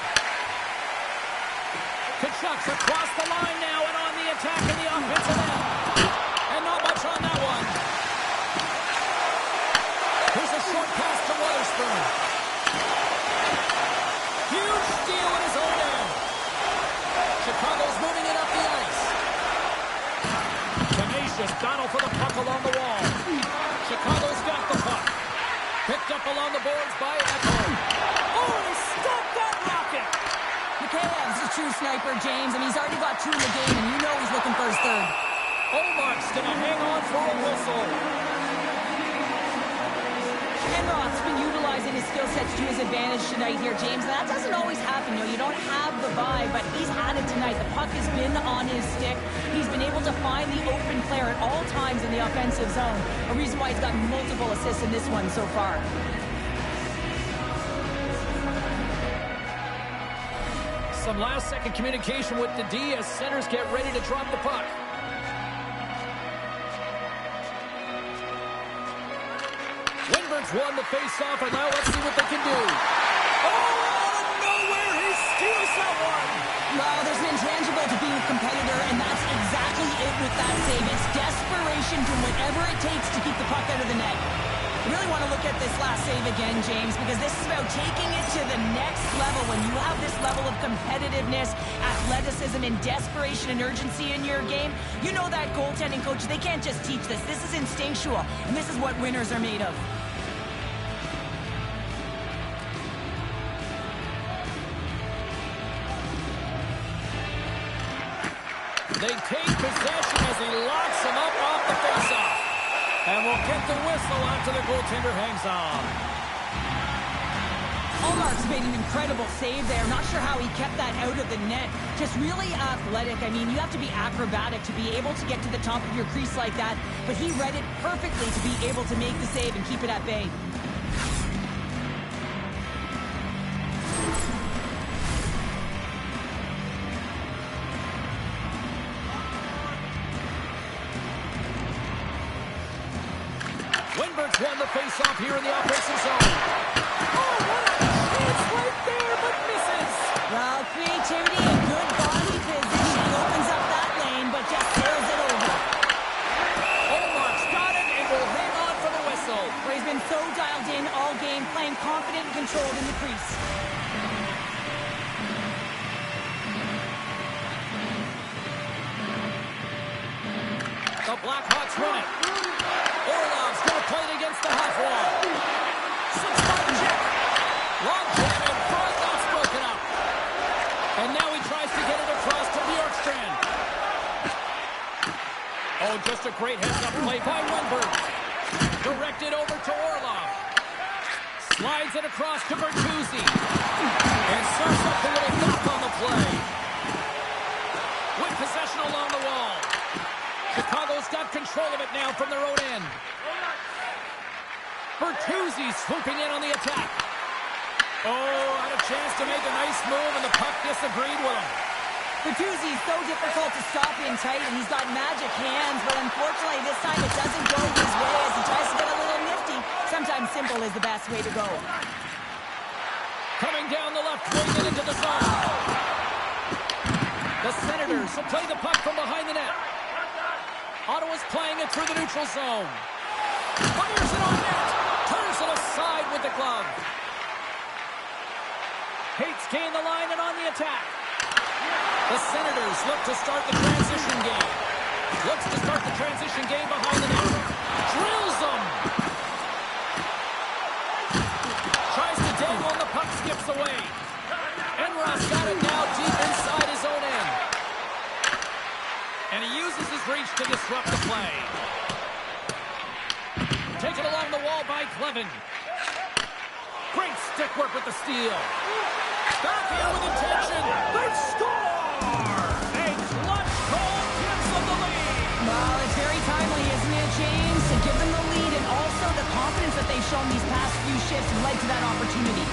Tkachuk's across the line now and on the attack in the offensive end. And not much on that one. Here's a short pass to Weatherspoon. Huge steal in his own end. Chicago's moving it up the ice. Tenacious battle for the puck along the wall. Chicago's got the puck. Picked up along the boards by Echo. Oh, he stopped that rocket. Mikheyev's a true sniper, James, and he's already got two in the game, and you know he's looking for his third. Omark's going to hang on for a whistle. Enroth's been utilizing his skill sets to his advantage tonight here, James. That doesn't always happen. You don't have the vibe, but he's had it tonight. The puck has been on his stick. He's been able to find the open player at all times in the offensive zone. A reason why he's gotten multiple assists in this one so far. Some last-second communication with the D as centers get ready to drop the puck. Winberg's won the face-off, and now let's see what they can do. Oh, out of nowhere, he steals that one. Well, there's an intangible to being a competitor, and that's exactly it with that save. It's desperation, doing whatever it takes to keep the puck out of the net. I really want to look at this last save again, James, because this is about taking it to the next level. When you have this level of competitiveness, athleticism, and desperation and urgency in your game, you know that goaltending coach, they can't just teach this. This is instinctual, and this is what winners are made of. They take possession as he locks him up off the faceoff. And we'll get the whistle after the goaltender hangs on. Ullmark's made an incredible save there. Not sure how he kept that out of the net. Just really athletic. I mean, you have to be acrobatic to be able to get to the top of your crease like that. But he read it perfectly to be able to make the save and keep it at bay. Winberg's won the face-off here in the offensive zone. Oh, what a chance right there, but misses. Well, creativity and good body position opens up that lane, but just sails it over. Ullmark's got it and will hang on for the whistle. Well, he's been so dialed in all game, playing confident and controlled in the crease. The Blackhawks run it. Orlov's going to play it against the half wall. Oh, just a great heads-up play by Lundberg. Directed over to Orlov. Slides it across to Bertuzzi. And serves up a little knock on the play. With possession along the wall. Chicago's got control of it now from their own end. Bertuzzi swooping in on the attack. Oh, had a chance to make a nice move, and the puck disagreed with him. Bertuzzi's so difficult to stop in tight, and he's got magic hands, but unfortunately this time it doesn't go his way as he tries to get a little nifty. Sometimes simple is the best way to go. Coming down the left wing and into the zone. The Senators will play the puck from behind the net. Ottawa's playing it through the neutral zone. Fires it on net. Turns it aside with the glove. Hates gain the line and on the attack. The Senators look to start the transition game. Looks to start the transition game behind the net. Drills them. Tries to dangle and the puck skips away. Enross got it now deep inside his own end. And he uses his reach to disrupt the play. Taken along the wall by Clevin. Great stick work with the steal. Back in with intention. They score! A clutch goal gives them the lead. Well, it's very timely, isn't it, James? To give them the lead and also the confidence that they've shown these past few shifts led to that opportunity.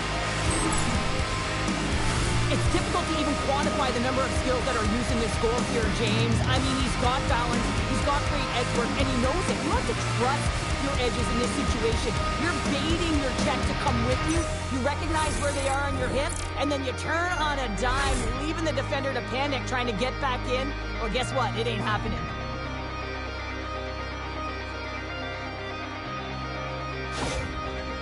It's difficult to even quantify the number of skills that are used in this goal here, James. I mean, he's got balance, he's got great edge work, and he knows it. You have to trust your edges in this situation. You're baiting your check to come with you. You recognize where they are on your hip, and then you turn on a dime, leaving the defender to panic, trying to get back in. Well, guess what? It ain't happening.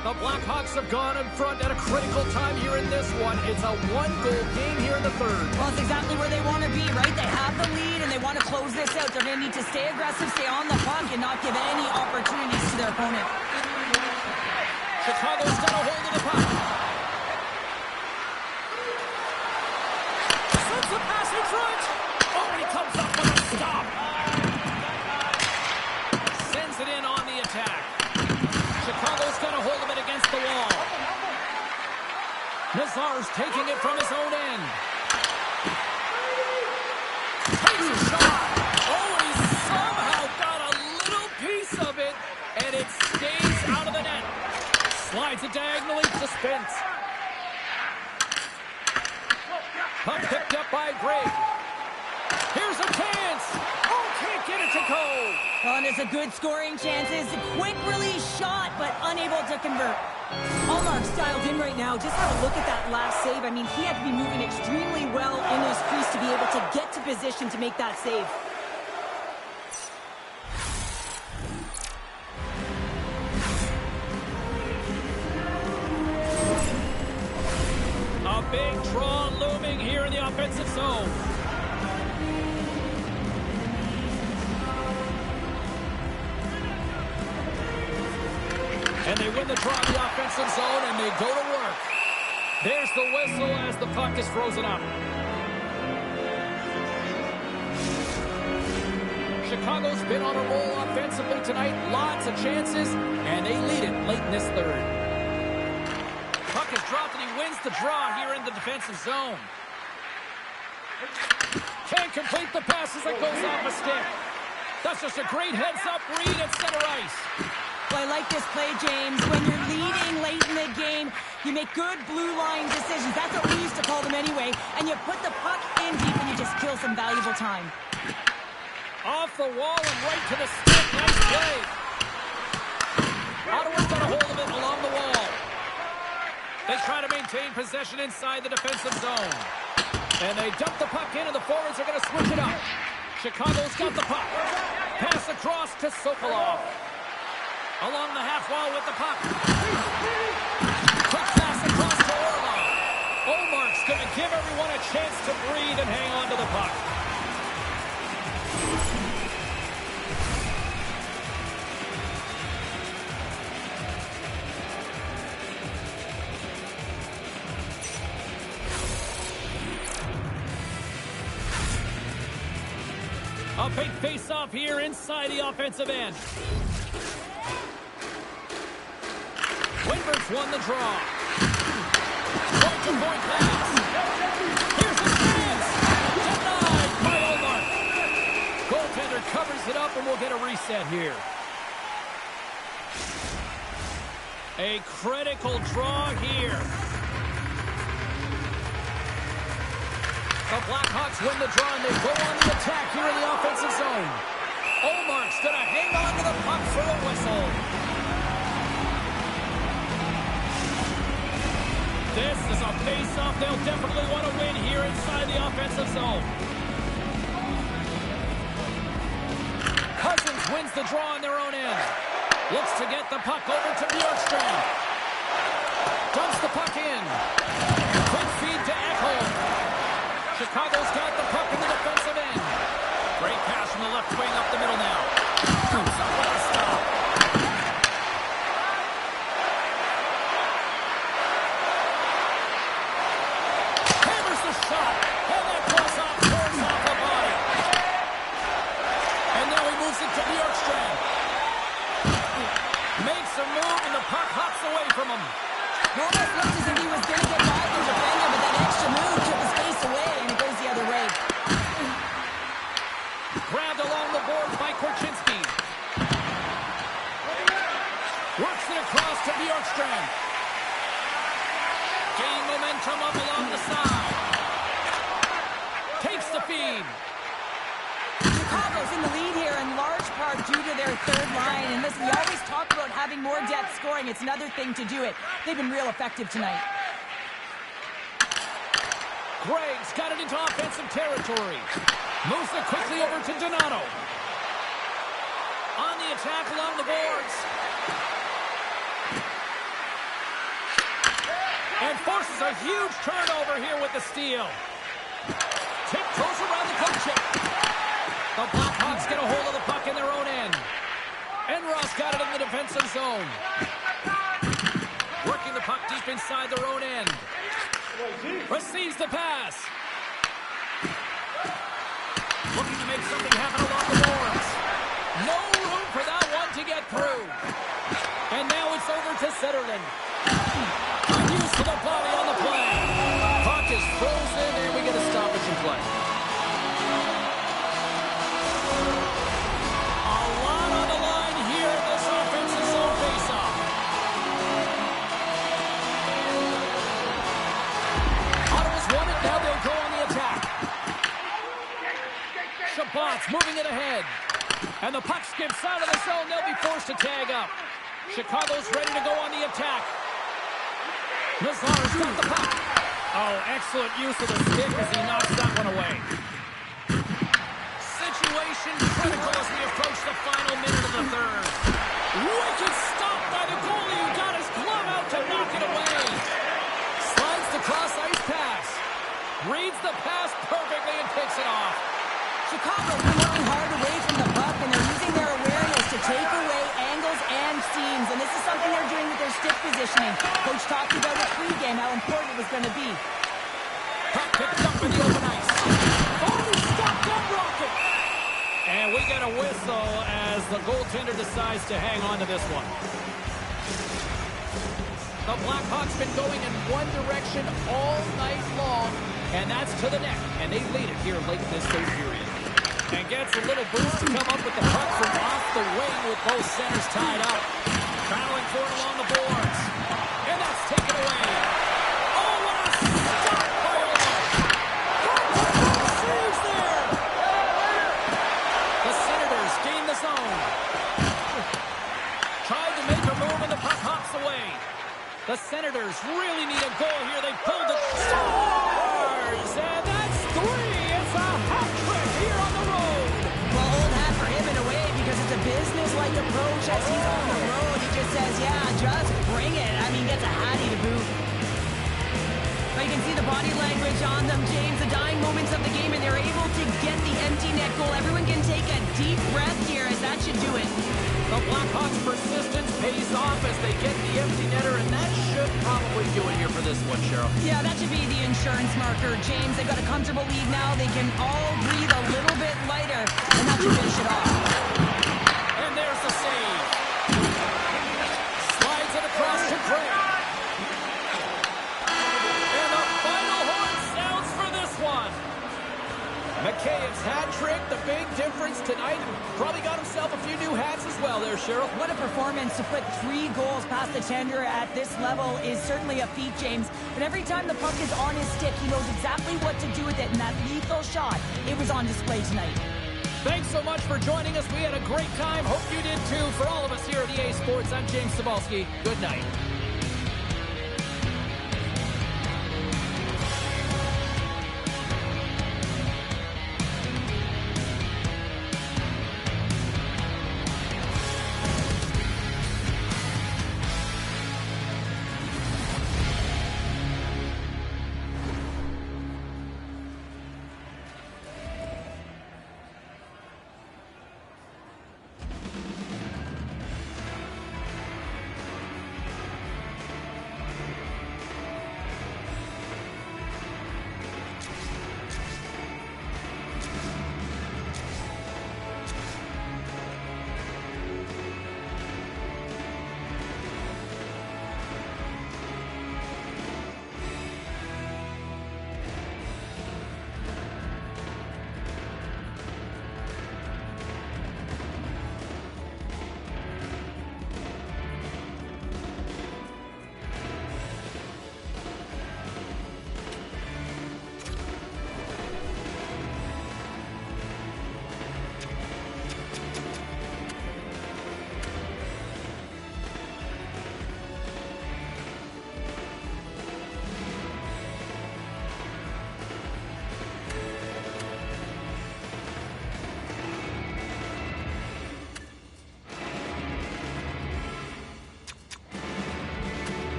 The Blackhawks have gone in front at a critical time here in this one. It's a one-goal game here in the third. Well, it's exactly where they want to be, right? They have the lead, and they want to close this out. They're going to need to stay aggressive, stay on the puck, and not give any opportunities to their opponent. Chicago's got a hold of the puck. Sends a pass in front. Oh, he comes up with a stop. Sends it in on the attack. Chicago's got a hold of it against the wall. Nazar's taking it from his own end. Takes a shot. Oh, he somehow got a little piece of it, and it stays out of the net. Slides it diagonally to Spence. Puck picked up by Gray. Here's a chance. Oh, can't get it to go. Oh, and it's a good scoring chances. A quick release shot, but unable to convert. Allmark's dialed in right now. Just have a look at that last save. I mean, he had to be moving extremely well in his crease to be able to get to position to make that save. A big draw looming here in the offensive zone. And they win the draw in the offensive zone, and they go to work. There's the whistle as the puck is frozen up. Chicago's been on a roll offensively tonight. Lots of chances, and they lead it late in this third. Puck is dropped, and he wins the draw here in the defensive zone. Can't complete the pass as it goes off a stick. That's just a great heads-up read at center ice. Well, I like this play, James. When you're leading late in the game, you make good blue line decisions. That's what we used to call them anyway. And you put the puck in deep and you just kill some valuable time. Off the wall and right to the stick. Nice play. Ottawa's got a hold of it along the wall. They try to maintain possession inside the defensive zone. And they dump the puck in, and the forwards are going to switch it up. Chicago's got the puck. Pass across to Sokolov. Along the half wall with the puck. Quick pass across to Orlov. Omark's going to give everyone a chance to breathe and hang on to the puck. A big face-off here inside the offensive end. Windberg's won the draw. Point-to-point pass. Here's the chance. Denied by Omar. Goaltender covers it up, and we'll get a reset here. A critical draw here. The Blackhawks win the draw, and they go on the attack here in the offensive zone. Omar's going to hang on to the puck for a whistle. This is a face-off they'll definitely want to win here inside the offensive zone. Cousins wins the draw on their own end. Looks to get the puck over to Bjorkstrand. Dumps the puck in. Quick feed to Ekholm. Chicago's got the puck in the defensive end. Great pass from the left wing up the middle now. Comes up with a stop. Hammers the shot. And that cross off turns off the body. And now he moves it to Bjorkstrand. Makes a move and the puck hops away from him. Almost looks as if he was going to get by the defender, but that extra move took his face away, and it goes the other way. Grabbed along the boards by Korchinski. Works it across to Bjorkstrand. Gaining momentum up along the side. Takes the feed. Chicago's in the lead here in large part due to their third line. And listen, we always talk about having more depth scoring. It's another thing to do it. They've been real effective tonight. Gregg's got it into offensive territory. Moves it quickly over to Donato. On the attack along the boards. And forces a huge turnover here with the steal. Tiptoes around the coach check. The Blackhawks get a hold of the puck in their own end. Enross got it in the defensive zone. Working the puck deep inside their own end. Receives the pass. Looking to make something happen along the boards. No room for that one to get through. And now it's over to Zetterlund. Use to the body on the play. Puck is frozen, and we get a stoppage in play. A lot on the line here in this offensive zone faceoff. Ottawa's won it, now they'll go on the attack. Shabbat's moving it ahead. And the puck skips out of the zone, they'll be forced to tag up. Chicago's ready to go on the attack. Nazar's got the puck. Oh, excellent use of the stick as he knocks that one away. Situation critical as we approach the final minute of the third. Wicked stop by the goalie who got his glove out to knock it away. Slides the cross-ice pass. Reads the pass perfectly and takes it off. Chicago's been working hard away from the puck, and they're using their awareness to take away angles and seams. And this is something they're doing with their stick positioning. Coach talked about it pregame, how important it was going to be. Puck picked up in the open ice. Oh, he stopped that rocket. And we get a whistle as the goaltender decides to hang on to this one. The Blackhawks been going in one direction all night long, and that's to the net. And they lead it here late in this third period. And gets a little boost to come up with the puck from off the wing with both centers tied up. Battling for it along the boards. And that's taken away. Oh, what a stop by Omar. Saves there. The Senators gain the zone. Tried to make a move and the puck hops away. The Senators really need a goal here. They pulled it. Stars! And that's three. It's a hat trick here on the road. Well, old hat for him in a way, because it's a business-like approach as he's on the road. He just says, yeah, just bring it. I mean, gets a hattie to boot. But you can see the body language on them, James. The dying moments of the game, and they're able to get the empty net goal. Everyone can take a deep breath here, as that should do it. The Blackhawks' persistence pays off as they get the empty netter, and that should probably do it here for this one, Cheryl. Yeah, that should be the insurance marker, James. They've got a comfortable lead now. They can all breathe a little bit lighter, and that's tonight. Probably got himself a few new hats as well there, Cheryl. What a performance. To put 3 goals past the tender at this level is certainly a feat, James. But every time the puck is on his stick, he knows exactly what to do with it. And that lethal shot, it was on display tonight. Thanks so much for joining us. We had a great time. Hope you did too. For all of us here at EA Sports, I'm James Cebulski. Good night.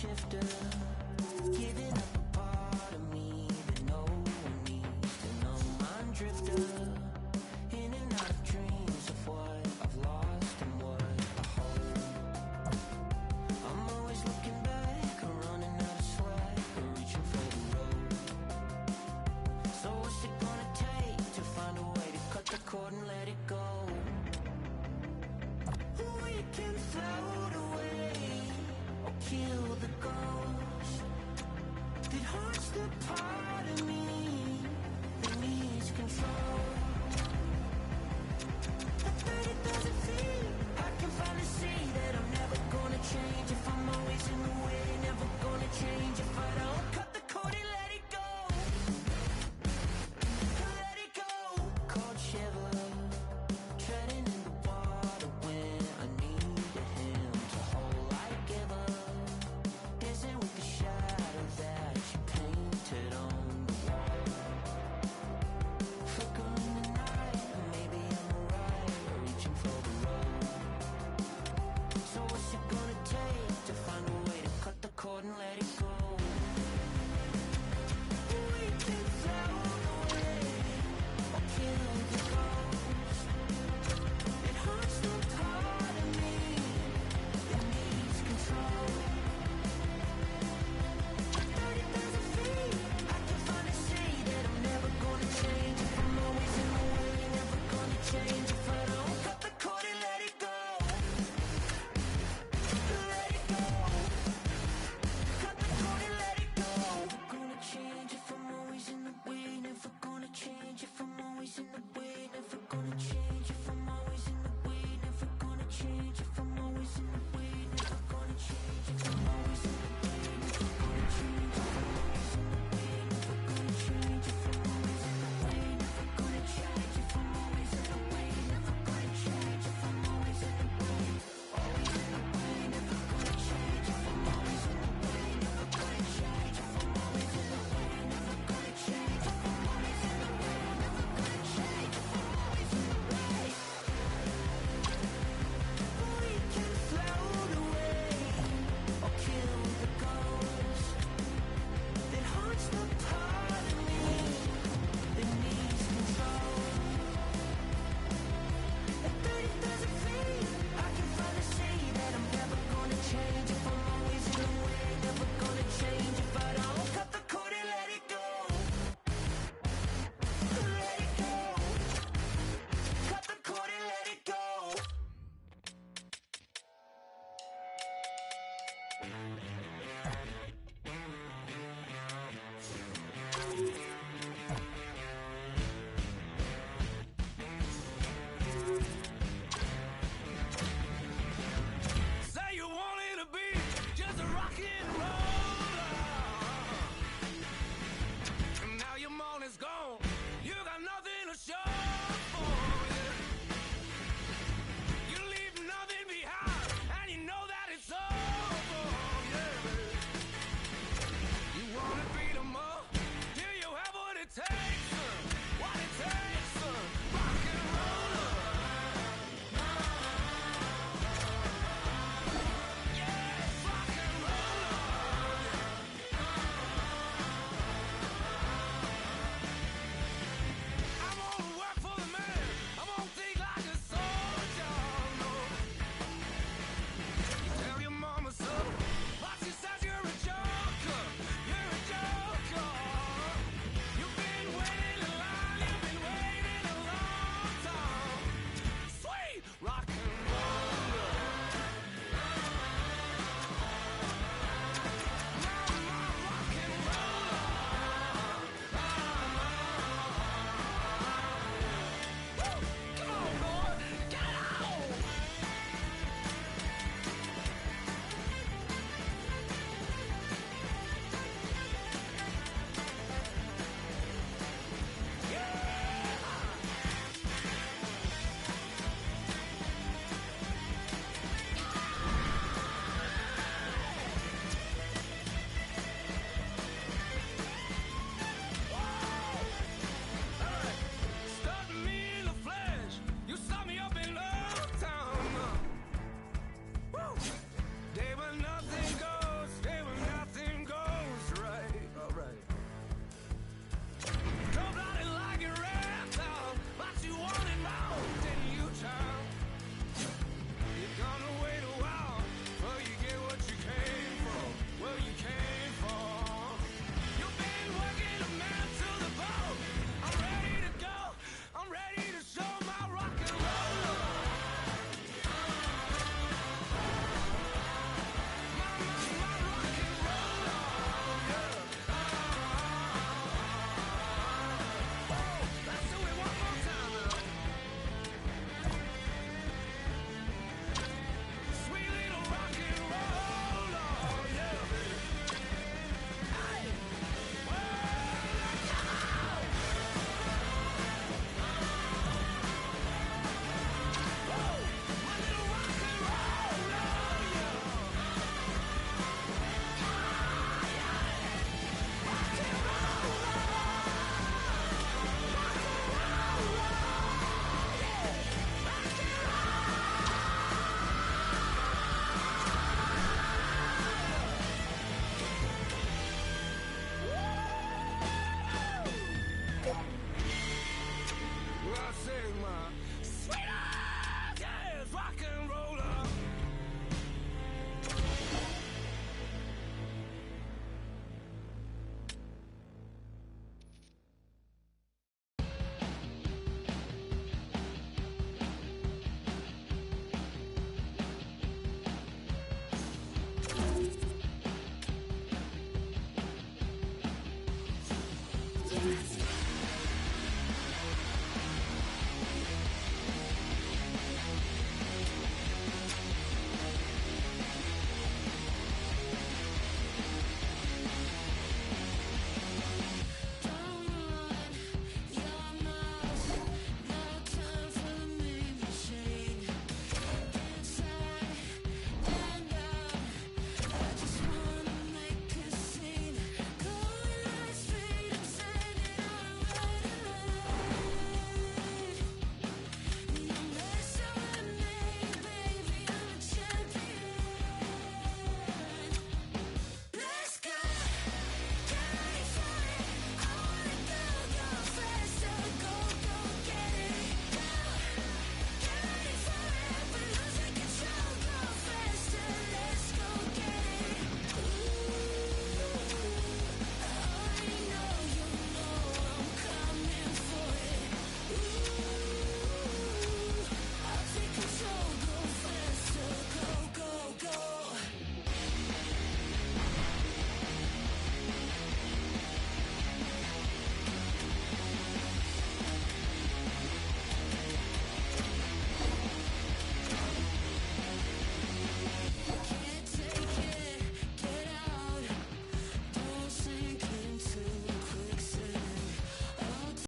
shifter, giving up a part of me that no one needs to know. Mind drifter, in and out of dreams of what I've lost and what I hold. I'm always looking back, or running out of slack, or reaching for the road. So what's it gonna take to find a way to cut the cord and let it go? We can float away or kill the ghost that haunts the part of me that needs control. At 30,000 feet, I can finally see that I'm never gonna change if I'm always in the way. Never gonna change if I don't cut the cord and let it go. Let it go. Cold shiver, treading in the water when I need a hand to hold. I give up, dancing with the shadow that you painted on the wall. Flicker in the night, maybe I'm right, reaching for the road.